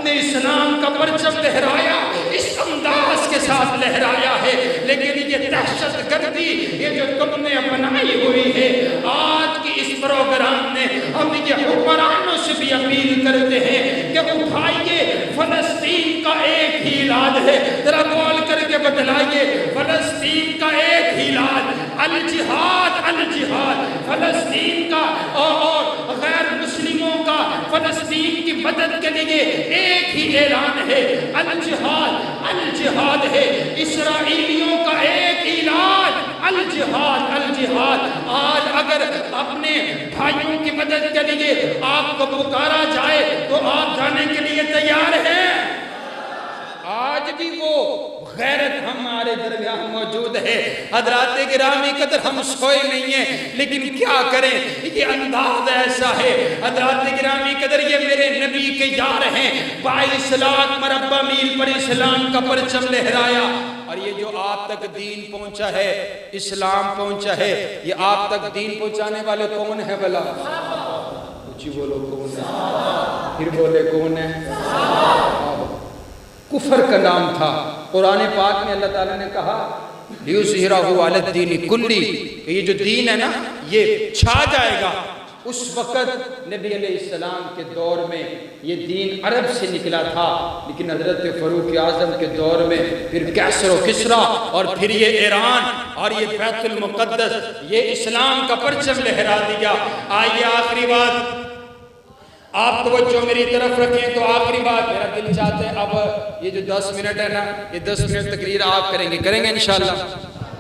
نے اسلام کا پرچم لہرایا، اس انداز کے ساتھ لہرایا ہے، لیکن یہ دہشت گردی یہ جو تم نے اپنائی ہوئی ہے، آج کی اس پروگرام میں ہم یہ حکمرانوں سے بھی اپیل کرتے ہیں کہ اٹھائیے، فلسطین کا ایک ہی علاج ہے، ذرا بول کر کے بتلائیے، فلسطین کا ایک ہی علاج، الجہاد، الجہاد، فلسطین کا اور غیر مسلموں کا فلسطین کی مدد کے لیے ایک ہی اعلان ہے، الجہاد، الجہاد ہے، اسرائیلیوں کا ایک ہی علاج، الجہاد، الجہاد۔ آج اگر اپنے بھائیوں کی مدد کے لیے آپ کو پکارا جائے تو آپ جانے کے لیے تیار ہیں؟ آج بھی وہ غیرت ہمارے درمیان موجود ہے۔ حضرات گرامی قدر ہم سوئے نہیں ہیں، لیکن کیا کریں، یہ انداز ایسا ہے۔ حضرات گرامی قدر یہ میرے نبی کے یار ہیں، 22 لاکھ مربع میل پر اسلام کا پرچم لہرایا، اور یہ جو آپ تک دین پہنچا ہے، اسلام پہنچا ہے، یہ آپ تک دین پہنچانے والے کون ہیں بھلا؟ کچھ بولو کون ہے، پھر بولے کون ہے؟ کفر کا نام تھا۔ قرآن پاک میں اللہ تعالیٰ نے کہا لِيُظْهِرَهُ عَلَى الدِّينِ كُلِّهِ کہ یہ جو دین ہے نا یہ چھا جائے گا۔ اس وقت نبی علیہ السلام کے دور میں یہ دین عرب سے نکلا تھا، لیکن حضرت فاروق اعظم کے دور میں پھر کیسر و کسرا اور پھر یہ ایران اور یہ بیت المقدس یہ اسلام کا پرچم لہرا دیا۔ آئیے آخری بات آپ توجہ میری طرف رکھیں تو آخری بات میرا دل چاہتا ہے اب یہ جو 10 منٹ ہے نا یہ 10 منٹ تقریر آپ کریں گے انشاءاللہ۔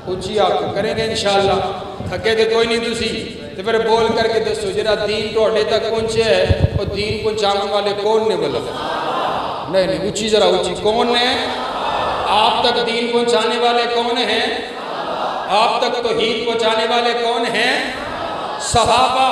اچھی آنکھ کریں گے انشاءاللہ تھکے تو کوئی نہیں تسی تو پھر بول کر کے دسو جرا دین توڑے تک پہنچے ہے اور دین پہنچانے والے کون نے بلا نہیں اچھی ذرا اچھی کون ہے آپ تک دین پہنچانے والے کون ہیں آپ تک توحید پہنچانے والے کون ہیں صحابہ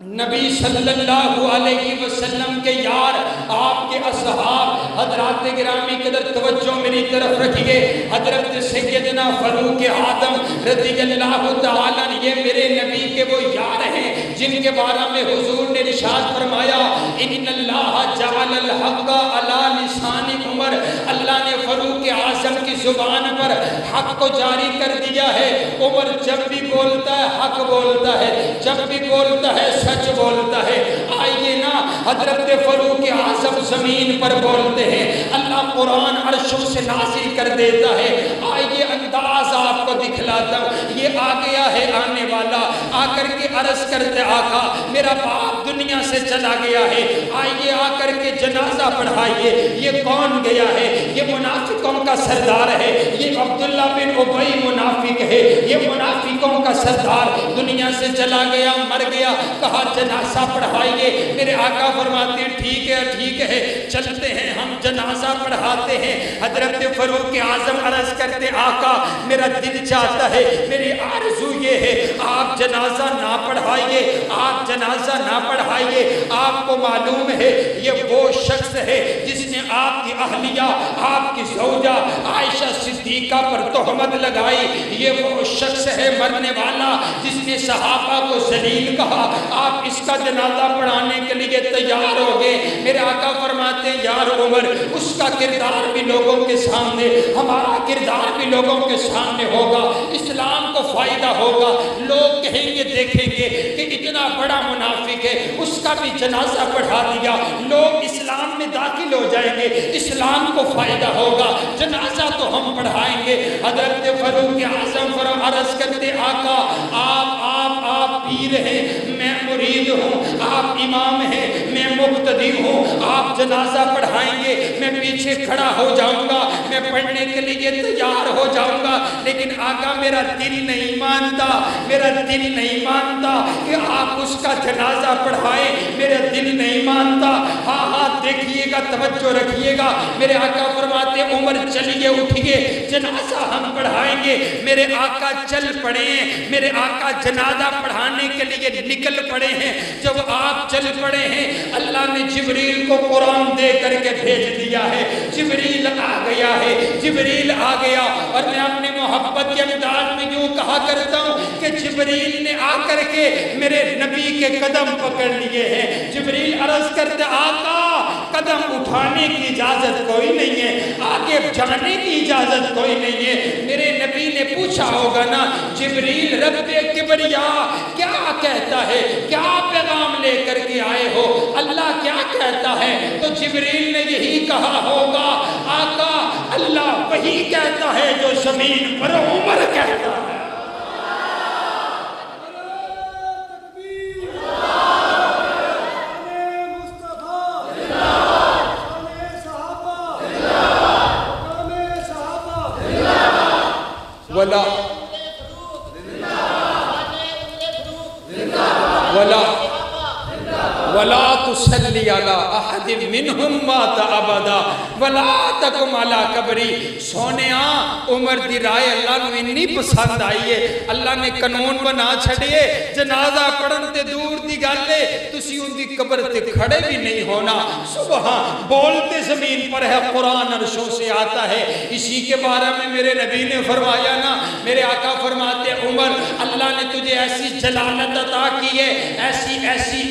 نبی صلی اللہ علیہ وسلم کے یار آپ کے اصحاب حضرات گرامی قدر توجہ میری طرف رکھیے حضرت سیدنا فاروق اعظم رضی اللہ تعالیٰ یہ میرے نبی کے وہ یار ہیں جن کے بارے میں حضور نے ارشاد فرمایا ان اللہ جعل الحق علی لسان عمر اللہ نے فاروق اعظم کی زبان پر حق کو جاری کر دیا ہے عمر جب بھی بولتا ہے حق بولتا ہے جب بھی بولتا ہے سچ بولتا ہے آئیے نا حضرت فاروق اعظم زمین پر بولتے ہیں اللہ قرآن عرشوں سے نازل کر دیتا ہے آئیے انداز آپ کو دکھلاتا ہوں یہ آ گیا ہے آنے والا آ کر کے عرض کرتے آقا میرا باپ دنیا سے چلا گیا ہے آئیے آ کر کے جنازہ پڑھائیے یہ کون گیا ہے یہ منافقوں کا سردار ہے یہ عبداللہ بن ابی منافق ہے یہ منافقوں کا سردار دنیا سے چلا گیا مر گیا کہا جنازہ پڑھائیے میرے آقا فرماتے ہیں ٹھیک ہے چلتے ہیں ہم جنازہ پڑھاتے ہیں حضرت فاروق اعظم عرض کرتے آقا میرا دل چاہتا ہے میری آرزو یہ ہے آپ جنازہ نہ پڑھائیے آپ جنازہ نہ پڑھائیے آپ کو معلوم ہے یہ وہ شخص ہے جس نے آپ کی اہلیہ آپ کی زوجہ عائشہ صدیقہ پر تہمت لگائی یہ وہ شخص ہے مرنے والا جس نے صحابہ کو ذلیل کہا آپ اس کا جنازہ پڑھانے کے لیے تیار ہو گئے میرے آقا فرماتے ہیں یار عمر اس کا کردار بھی لوگوں کے سامنے ہمارا کردار بھی لوگوں کے سامنے ہوگا اسلام کو فائدہ ہوگا لوگ کہیں گے دیکھیں گے کہ اتنا بڑا منافق ہے اس کا بھی جنازہ پڑھا دیا لوگ اسلام میں داخل ہو جائیں گے اسلام کو فائدہ ہوگا جنازہ تو ہم پڑھائیں گے حضرت فاروق اعظم عرض کرتے آقا آپ پیر ہیں میں مرید ہوں آپ امام ہیں میں مقتدی ہوں آپ جنازہ پڑھائیں گے میں پیچھے کھڑا ہو جاؤں گا میں پڑھنے کے لیے تیار ہو جاؤں گا لیکن آقا میرا دل نہیں مانتا کہ آپ اس کا جنازہ پڑھائیں میرا دل نہیں مانتا ہاں دیکھیے گا توجہ رکھیے گا میرے آقا فرماتے عمر چلیے اٹھیے جنازہ ہم پڑھائیں گے میرے آقا چل پڑے ہیں میرے آقا جنازہ پڑھانے کے لیے نکل پڑے ہیں جب آپ چل پڑے ہیں اللہ نے جبریل کو قرآن دے کر کے بھیج دیا ہے جبریل آ گیا اور میں اپنے محبت کے انداز میں یوں کہا کرتا ہوں کہ جبریل نے آ کر کے میرے نبی کے قدم پکڑ لیے ہیں جبریل عرض کرتے آقا قدم اٹھانے کی اجازت کوئی نہیں ہے آگے جانے کی اجازت کوئی نہیں ہے میرے نبی نے پوچھا ہوگا نا جبریل رب کبریا کیا کہتا ہے کیا پیغام لے کر کے آئے ہو اللہ کیا کہتا ہے تو جبریل نے یہی کہا ہوگا آقا اللہ وہی کہتا ہے جو زمین پر عمر کہتا ہے ولا تصلی علی احد منہم مات ابدا ولا تقم علی قبری سونیا عمر دی رائے اللہ نو اتنی پسند آئی ہے اللہ نے قانون بنا چھڑیے جنازہ پڑھن تے دور دی گل ہے تسی ان دی قبر تے کھڑے بھی نہیں ہونا سبحان بولتے زمین پر ہے قرآن عرشوں سے آتا ہے اسی کے بارے میں میرے نبی نے فرمایا نا میرے آقا فرماتے عمر اللہ نے تجھے ایسی جلالت عطا کی ہے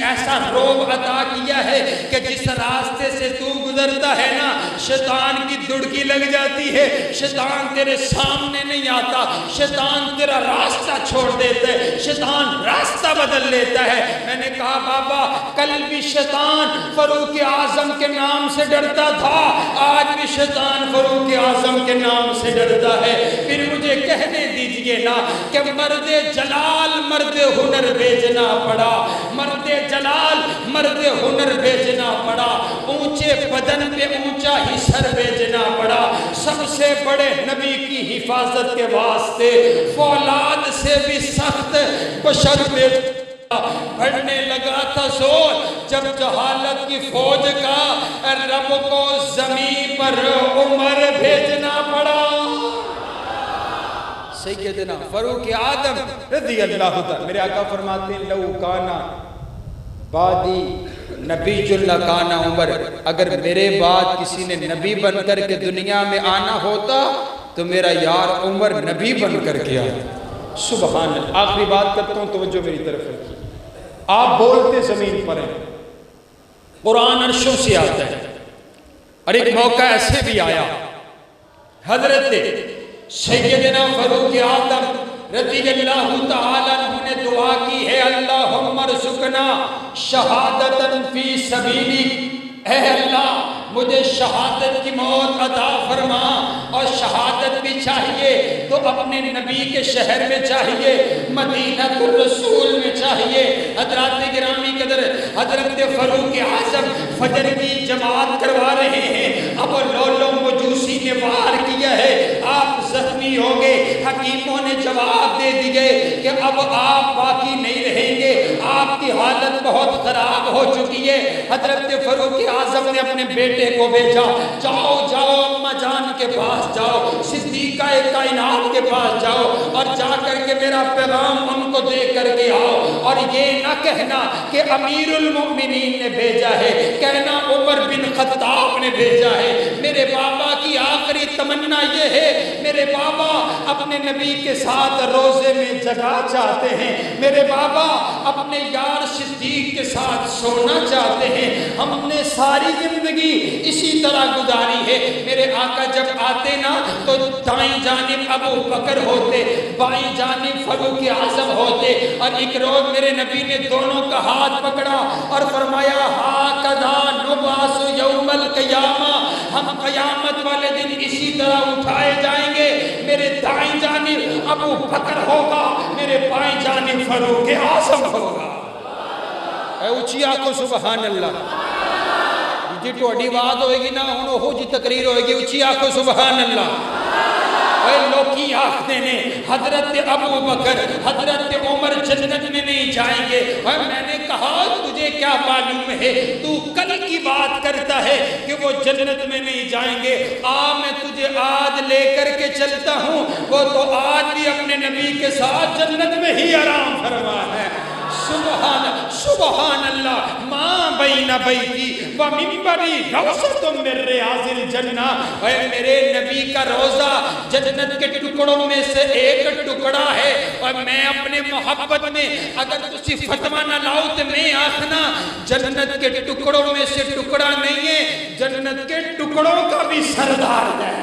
ایسا روب عطا کیا ہے کہ جس راستے سے تو گزرتا ہے نا شیطان کی دڑکی لگ جاتی ہے شیطان تیرے سامنے نہیں آتا شیطان تیرا راستہ چھوڑ دیتا ہے شیطان راستہ بدل لیتا ہے میں نے کہا بابا کل بھی شیطان فاروق اعظم کے نام سے ڈرتا تھا آج بھی شیطان فاروق اعظم کے نام سے ڈرتا ہے پھر مجھے کہنے دیجئے نا کہ مرد جلال مرد ہنر بیچنا پڑا مرد جلال مرد ہنر بھیجنا پڑا، اونچے بدن پہ اونچا ہی سر بھیجنا پڑا، سب سے بڑے نبی کی حفاظت کے واسطے فولاد سے بھی سخت بشر بھیج بڑھنے لگا تھا زور، جب جہالت کی فوج کا رب کو زمین پر عمر بھیجنا پڑا۔ سیدنا فاروق اعظم رضی اللہ تعالیٰ، میرے آقا فرماتے ہیں لو کانا بعدی نبی اللہ کانا عمر، اگر میرے بعد کسی نے نبی بن کر کے دنیا میں آنا ہوتا تو میرا یار عمر نبی بن کر کے آتا۔ سبحان اللہ۔ آخری بات کرتا ہوں، توجہ میری طرف رکھیے۔ آپ بولتے زمین پر ہیں، قرآن عرشوں سے آتا ہے، اور ایک موقع ایسے بھی آیا، حضرت سیدنا فاروق اعظم رضی اللہ تعالیٰ عنہ نے دعا کی ہے، اللہم ارزقنا شہادتاً فی سبیلک، اے اللہ مجھے شہادت کی موت عطا فرما، اور شہادت بھی چاہیے تو اپنے نبی کے شہر میں چاہیے، مدینہ الرسول میں چاہیے۔ حضرات گرامی قدر، حضرت فاروق اعظم فجر کی جماعت کروا رہے ہیں، اب لولو مجوسی نے وار کیا ہے، آپ زخمی ہو گئے، حکیموں نے جواب دے دیے کہ اب آپ باقی نہیں رہیں گے، آپ کی حالت بہت خراب ہو چکی ہے۔ حضرت فاروق اعظم نے اپنے بیٹے کو بھیجا، جاؤ جاؤ اماں جان کے پاس جاؤ، صدیقہ کائنات کے پاس جاؤ، اور جا کر کے میرا پیغام ان کو دے کر کے آؤ، اور یہ نہ کہنا کہ امیر المؤمنین نے بھیجا ہے، کہنا عمر بن خطاب نے بھیجا ہے۔ میرے بابا کی آخری تمنا یہ ہے، میرے بابا اپنے نبی کے ساتھ روزے میں جگہ چاہتے ہیں، میرے بابا اپنے یار صدیق کے ساتھ سونا چاہتے ہیں، ہم نے ساری زندگی اسی طرح گزاری ہے۔ میرے آقا جب آتے نا تو دائیں جانب ابو بکر ہوتے، بائیں جانب فاروق اعظم ہوتے، اور ایک روز میرے نبی نے دونوں کا ہاتھ پکڑا اور فرمایا ہاکذا نبعث یوم القیامہ، ہم قیامت والے دن اسی طرح اٹھائے جائیں گے، میرے دائیں جانب ابو بکر ہوگا، میرے بائیں جانب فاروق اعظم ہوگا۔ اے اچھی آنکھوں سبحان اللہ، جی ٹوڑی بات ہوئے گی نا انہوں ہو جی تقریر ہوئے گی، اچھی آنکھوں سبحان اللہ۔ اے لوکی آنکھتے نے حضرت ابو بکر حضرت عمر جنت میں نہیں جائیں گے، اور میں نے کہا تجھے کیا معلوم ہے، تو کل کی بات کرتا ہے کہ وہ جنت میں نہیں جائیں گے، میں تجھے آج لے کر کے چلتا ہوں، وہ تو آج بھی اپنے نبی کے ساتھ جنت میں ہی آرام فرما ہے۔ سبحان اللہ، ماں بین بیتی و منبری روضۃ من ریاض الجنہ، اے میرے نبی کا روضہ جنت کے ٹکڑوں میں سے ایک ٹکڑا ہے، اور میں اپنے محبت میں اگر تسی فتوہ نہ لاؤ تو میں آخنا جنت کے ٹکڑوں میں سے ٹکڑا نہیں ہے، جنت کے ٹکڑوں کا بھی سردار ہے۔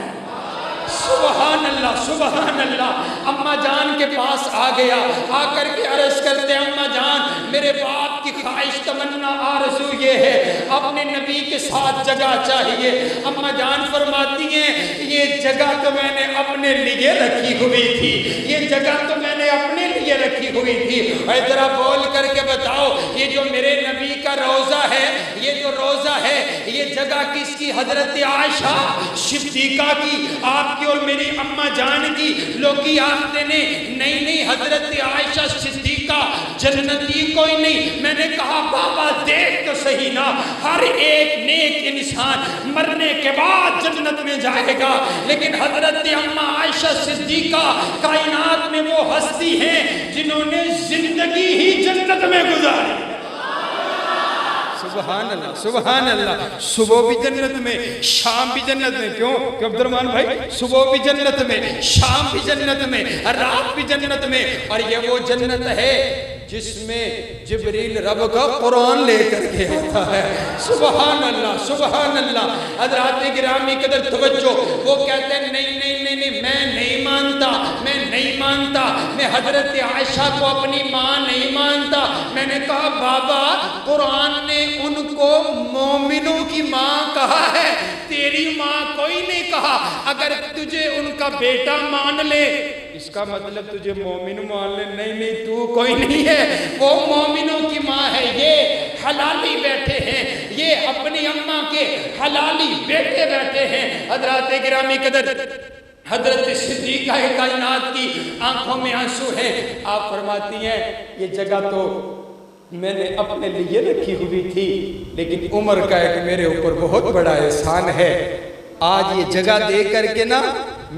سبحان اللہ سبحان اللہ۔ اماں جان کے پاس آ گیا، آ کر کے عرض کرتے اماں جان میرے باپ کی خواہش تمنا آرزو یہ ہے، اپنے نبی کے ساتھ جگہ چاہیے۔ اماں جان فرماتی ہیں یہ جگہ تو میں نے اپنے لیے رکھی ہوئی تھی، یہ جگہ تو میں نے اپنے لیے رکھی ہوئی تھی، اور ذرا بول کر کے بتاؤ یہ جو میرے نبی کا روضہ ہے، یہ جو روضہ ہے یہ جگہ کس کی؟ حضرت عائشہ صدیقہ کی، آپ کی اور میری اماں جان کی۔ لوگی آختے نے نہیں حضرت عائشہ صدیقہ جنتی کوئی نہیں۔ میں نے کہا بابا دیکھ تو صحیح نا، ہر ایک نیک انسان مرنے کے بعد جنت میں جائے گا، لیکن حضرت اماں عائشہ صدیقہ کائنات میں وہ ہستی ہیں جنہوں نے زندگی ہی جنت میں گزاری۔ سبحان اللہ سبحان اللہ۔ صبح بھی جنت میں، شام بھی جنت میں، کیوں کہ عبد الرحمن بھائی صبح بھی جنت میں، شام بھی جنت میں، رات بھی جنت میں، اور یہ وہ جنت ہے جس میں جبریل رب کا قرآن لے کر کے آتا ہے۔ سبحان اللہ سبحان اللہ۔ حضرات گرامی قدر توجہ، وہ کہتے ہیں نہیں میں نہیں مانتا، میں حضرت عائشہ کو اپنی ماں نہیں مانتا۔ میں نے کہا بابا قرآن نے ان کو مومنوں کی ماں کہا ہے، تیری ماں کوئی نہیں کہا۔ اگر تجھے ان کا بیٹا مان لے اس کا مطلب تجھے مومن مان لے، نہیں تو کوئی نہیں ہے، وہ مومنوں کی ماں ہے۔ یہ حلالی بیٹھے ہیں، یہ اپنی اماں کے حلالی بیٹے بیٹھے ہیں۔ حضرات گرامی قدر، حضرت صدیقہ کائنات کی آنکھوں میں آنسو ہے۔ آپ فرماتی ہیں یہ جگہ تو میں نے اپنے لیے رکھی ہوئی تھی، لیکن عمر کا ایک میرے اوپر بہت بڑا احسان ہے۔ آج یہ جگہ دے کر کے نا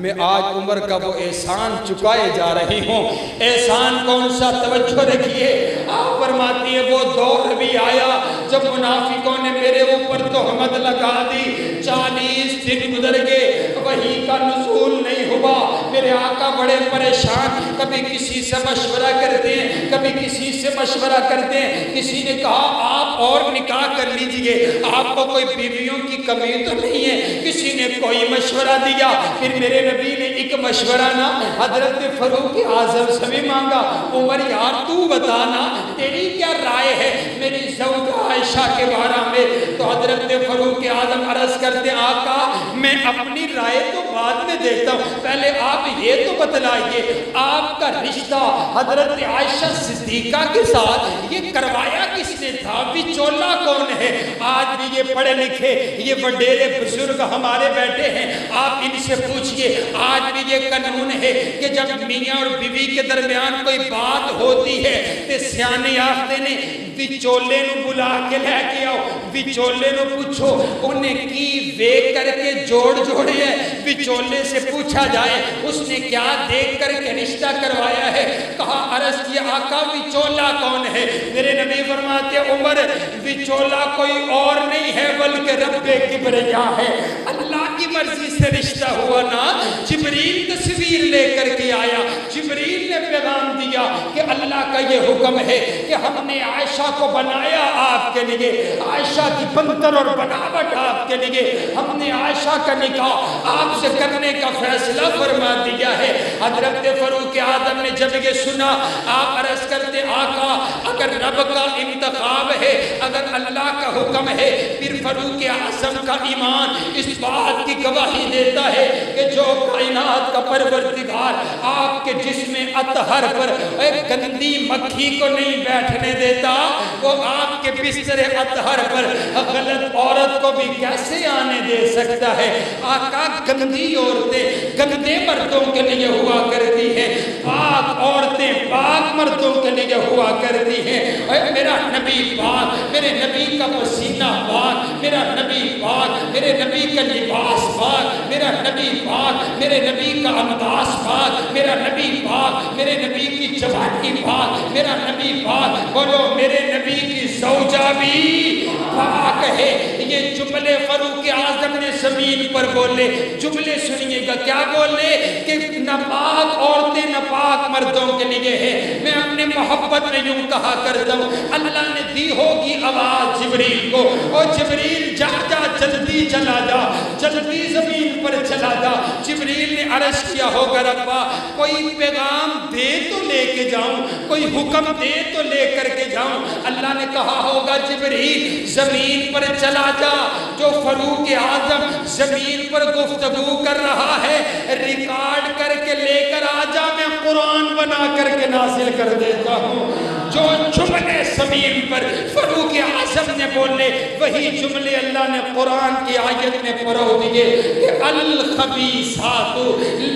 میں آج عمر کا وہ احسان چکائے جا رہی ہوں۔ احسان کون سا؟ توجہ رکھیے، آپ فرماتی ہے وہ دور بھی آیا جب منافقوں نے میرے اوپر تہمت لگا دی، 40 دن گزر گئے، وحی کا نزول نہیں ہوا، میرے آقا بڑے پریشان، کبھی کسی سے مشورہ کرتے ہیں، کبھی کسی سے مشورہ کرتے ہیں۔ کسی نے کہا آپ اور نکاح کر لیجئے، آپ کو کوئی بیویوں کی کمی تو نہیں ہے، کسی نے کوئی مشورہ دیا۔ پھر میرے نبی نے ایک مشورہ نا حضرت فاروق اعظم سے بھی مانگا، عمر یار تو بتانا تیری کیا رائے ہے میری زوجہ عائشہ کے بارے میں؟ تو حضرت فاروق اعظم عرض کرتے آقا میں اپنی رائے تو بعد میں دیتا ہوں، پہلے آپ یہ تو بتلائیے آپ کا رشتہ حضرت عائشہ صدیقہ کے ساتھ یہ کروایا کس نے تھا، بچولہ کون ہے؟ آج بھی یہ پڑھے لکھے یہ وڈیرے بزرگ ہمارے بیٹھے ہیں، آپ ان سے پوچھئے۔ آج بھی یہ قانون ہے کہ جب میاں اور بیوی کے درمیان کوئی بات ہوتی ہے تو سیانے آختے نے وچولے نو بلا کے لے کے آؤ، وچولے نو پوچھو انہیں کی وے کر کے جوڑے ہیں، وچولے سے پوچھا جائے اس نے کیا دیکھ کر کے رشتہ کروایا ہے۔ کہا عرض کیا آقا وچولہ کون ہے؟ میرے نبی فرماتے عمر وچولہ کوئی اور نہیں ہے بلکہ رب کبریا ہے، اللہ کی مرضی سے رشتہ ہوا نا۔ جبریل تصویر لے کر کے آیا، جبریل نے پیغام دیا کہ اللہ کا یہ حکم ہے کہ ہم نے عائشہ کو بنایا آپ کے لیے، عائشہ کی بنتر اور بناوٹ آپ کے لیے، ہم نے عائشہ کا نکاح آپ سے کرنے کا فیصلہ فرما دیا ہے۔ حضرت فاروق اعظم نے جب یہ سنا آپ عرض کرتے آقا اگر رب کا انتخاب ہے، اگر اللہ کا حکم ہے، پھر فاروق اعظم کا ایمان اس بات کی گواہی دیتا ہے کہ جو کائنات کا پروردگار آپ کے جسم اطہر پر ایک گندی مکھی کو نہیں بیٹھنے دیتا، وہ آپ کے بستر اطہر پر غلط عورت کو بھی کیسے آنے دے سکتا ہے؟ آقا گندی عورتیں گندے مردوں کے لیے ہوا کرتی ہیں، پاک عورتیں پاک مردوں کے لیے ہوا کرتی ہیں۔ اے میرا نبی پاک، میرے نبی کا پسینہ پاک، میرا نبی پاک، میرے نبی کا لباس پاک، میرا نبی پاک، میرے نبی کا انداز پاک، میرا نبی پاک، میرے نبی کی جوانی پاک، میرا نبی پاک، بولو میرے نبی کی زوجہ بھی پاک ہے۔ یہ جملے فاروق اعظم نے زمین پر بولے، جملے سنیے گا کیا بولے کہ ناپاک عورتیں ناپاک مردوں کے لیے ہے۔ میں اپنے محبت میں یوں کہا کرتا ہوں اللہ نے دی ہوگی آواز جبریل کو، اور جبریل جا جا جلدی چلا جا، جلدی زمین پر چلا جا۔ جبریل نے عرض کیا ہوگا ربا کوئی پیغام دے تو لے کے جاؤں، کوئی حکم دے تو لے کر کے جاؤں۔ اللہ نے کہا ہوگا جبریل زمین پر چلا جا، جو فاروق اعظم زمین پر گفتگو کر رہا ہے ریکارڈ کر کے لے کر آ جا، میں قرآن بنا کر کے نازل کر دیتا ہوں۔ جو جملے زمین پر فاروق اعظم نے بولے وہی جملے اللہ نے قرآن کی آیت میں پرو دیے کہ الخبیثات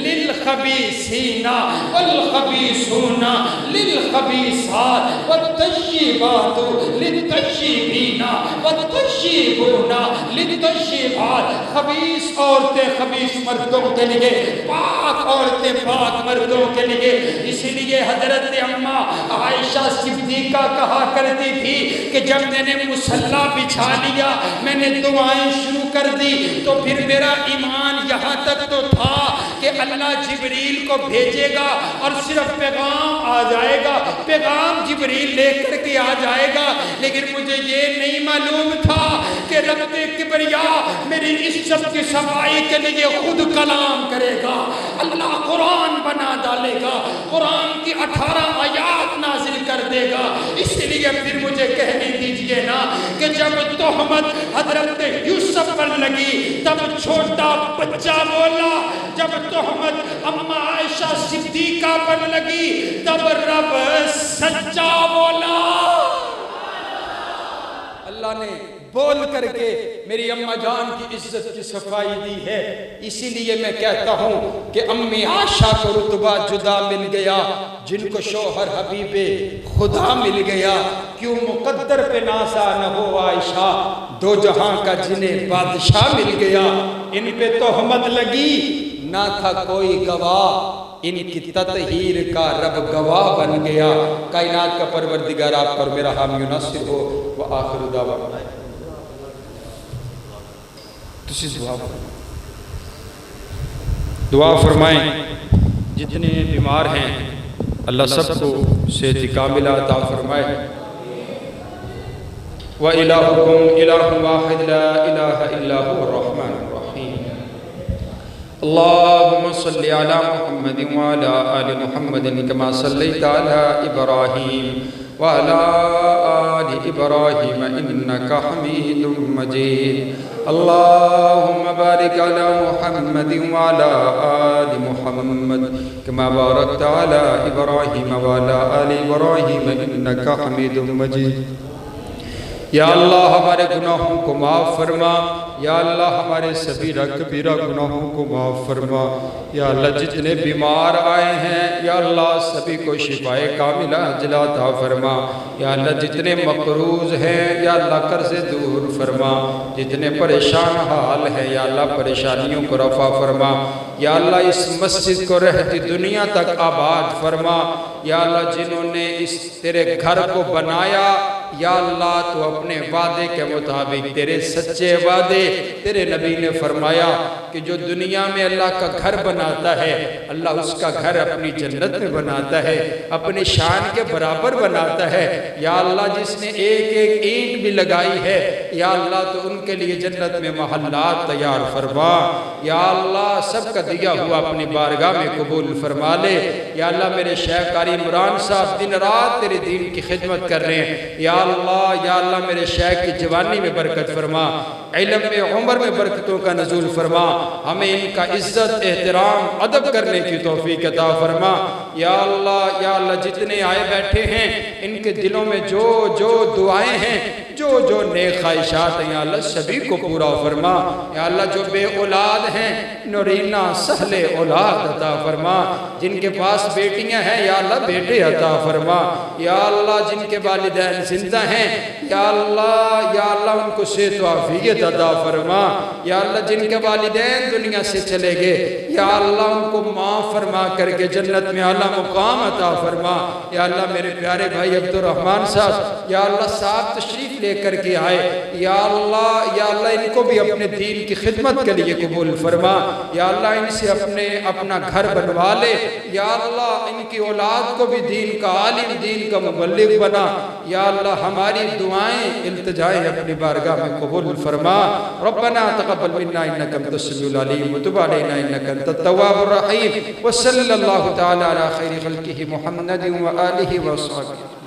للخبیثین والخبیثون للخبیثات والطیبات للطیبین والطیبون للطیبات۔ خبیث عورتیں خبیث مردوں کے لیے، پاک عورتیں پاک مردوں کے لیے۔ اسی لیے حضرت اماں عائشہ صدیقہ کہا کرتی تھی کہ جب میں نے مصلی بچھا لیا میں نے دعائیں شروع کر دی تو پھر میرا ایمان یہاں تک تو تھا کہ اللہ جبریل کو بھیجے گا اور صرف پیغام آ جائے گا، پیغام جبریل لے کر کے آ جائے گا، لیکن مجھے یہ نہیں معلوم تھا کہ رب کبریا میری عزت کی صفائی کے لیے خود کلام کرے گا، اللہ قرآن بنا ڈالے گا، قرآن کی 18 آیات نازل کر دے گا۔ اس لیے پھر مجھے کہنے دیجئے نا کہ جب تہمت حضرت یوسف پر لگی تب چھوٹا بچہ بولا، جب تہمت اماں عائشہ صدیقہ پر لگی تب رب سچا بولا۔ اللہ نے بول کر کے میری اماں جان کی عزت کی صفائی دی ہے۔ اسی لیے میں کہتا ہوں کہ امی عائشہ کو رتبہ جدا مل گیا، جن کو شوہر حبیب خدا مل گیا۔ کیوں مقدر پہ نازا نہ ہو عائشہ، دو جہاں کا جنہیں بادشاہ مل گیا۔ ان پہ تہمت لگی نہ تھا کوئی گواہ، ان کی تطہیر کا رب گواہ بن گیا۔ کائنات کا پروردگار آپ پر میرا حامی و ناصر ہو۔ وآخر دعوانا تسی دعا فرمائیں۔ جتنے بیمار ہیں اللہ سب کو صحت کاملہ عطا فرمائے۔ وَإِلَٰهُكُمْ إِلَٰهٌ وَاحِدٌ لَا إِلَٰهَ إِلَّا هُوَ الرَّحْمَٰنُ الرَّحِيمُ۔ اللهم صل على محمد وعلى آل محمد كما صليت على إبراهيم وعلى آل إبراهيم إنك حميد مجيد۔ اللهم بارك على محمد وعلى آل محمد كما باركت على إبراهيم وعلى آل إبراهيم إنك حميد مجيد۔ یا اللہ ہمارے گناہوں کو معاف فرما، یا اللہ ہمارے صغیرہ کبیرہ گناہوں کو معاف فرما۔ یا اللہ جتنے بیمار آئے ہیں یا اللہ سبھی کو شفائے کاملہ عاجلہ عطا فرما۔ یا اللہ جتنے مقروض ہیں یا اللہ قرض دور فرما، جتنے پریشان حال ہیں یا اللہ پریشانیوں کو رفع فرما۔ یا اللہ اس مسجد کو رہتی دنیا تک آباد فرما۔ یا اللہ جنہوں نے اس تیرے گھر کو بنایا یا اللہ تو اپنے وعدے کے مطابق تیرے سچے وعدے، تیرے نبی نے فرمایا کہ جو دنیا میں اللہ کا گھر بناتا ہے اللہ اس کا گھر اپنی جنت میں بناتا ہے، اپنی شان کے برابر بناتا ہے۔ یا اللہ جس نے ایک ایک اینٹ بھی لگائی ہے یا اللہ تو ان کے لیے جنت میں محلات تیار فرما۔ یا اللہ سب کا دیا ہوا اپنی بارگاہ میں قبول فرما لے۔ یا اللہ میرے شیخ قاری عمران صاحب دن رات تیرے دین کی خدمت کر رہے ہیں، یا اللہ میرے شیخ کی جوانی میں برکت فرما، علم میں عمر میں برکتوں کا نزول فرما، ہمیں ان کا عزت احترام ادب کرنے کی توفیق عطا فرما۔ یا اللہ جتنے آئے بیٹھے ہیں ان کے دلوں میں جو جو دعائیں ہیں، جو نیک خواہشات ہیں یا اللہ سبھی کو پورا فرما۔ یا اللہ جو بے اولاد ہیں نورینہ سہل اولاد عطا فرما، جن کے پاس بیٹیاں ہیں یا اللہ بیٹے عطا فرما۔ یا اللہ جن کے والدین زندہ ہیں یا اللہ ان کو صحت و عافیت عطا فرما۔ یا اللہ جن کے والدین دنیا سے چلے گئے یا اللہ ان کو معاف فرما کر کے جنت میں اعلیٰ مقام عطا فرما۔ یا اللہ میرے پیارے بھائی عبد الرحمن صاحب یا اللہ صاحب تشریف لے کر کے آئے، یا اللہ ان کو بھی اپنے دین کی خدمت کے لیے قبول فرما۔ یا اللہ ان سے اپنا گھر بنوا لے، یا اللہ ان کی اولاد کو بھی دین کا عالم، دین کا مبلغ بنا۔ یا اللہ ہماری دعائیں التجائیں اپنی بارگاہ میں قبول فرما۔ ربنا تقبل منا انک انت السمیع العلیم وتب علینا انک انت التواب الرحیم، وصلی اللہ تعالی علی خیر خلقہ محمد و آلہ و صحبہ۔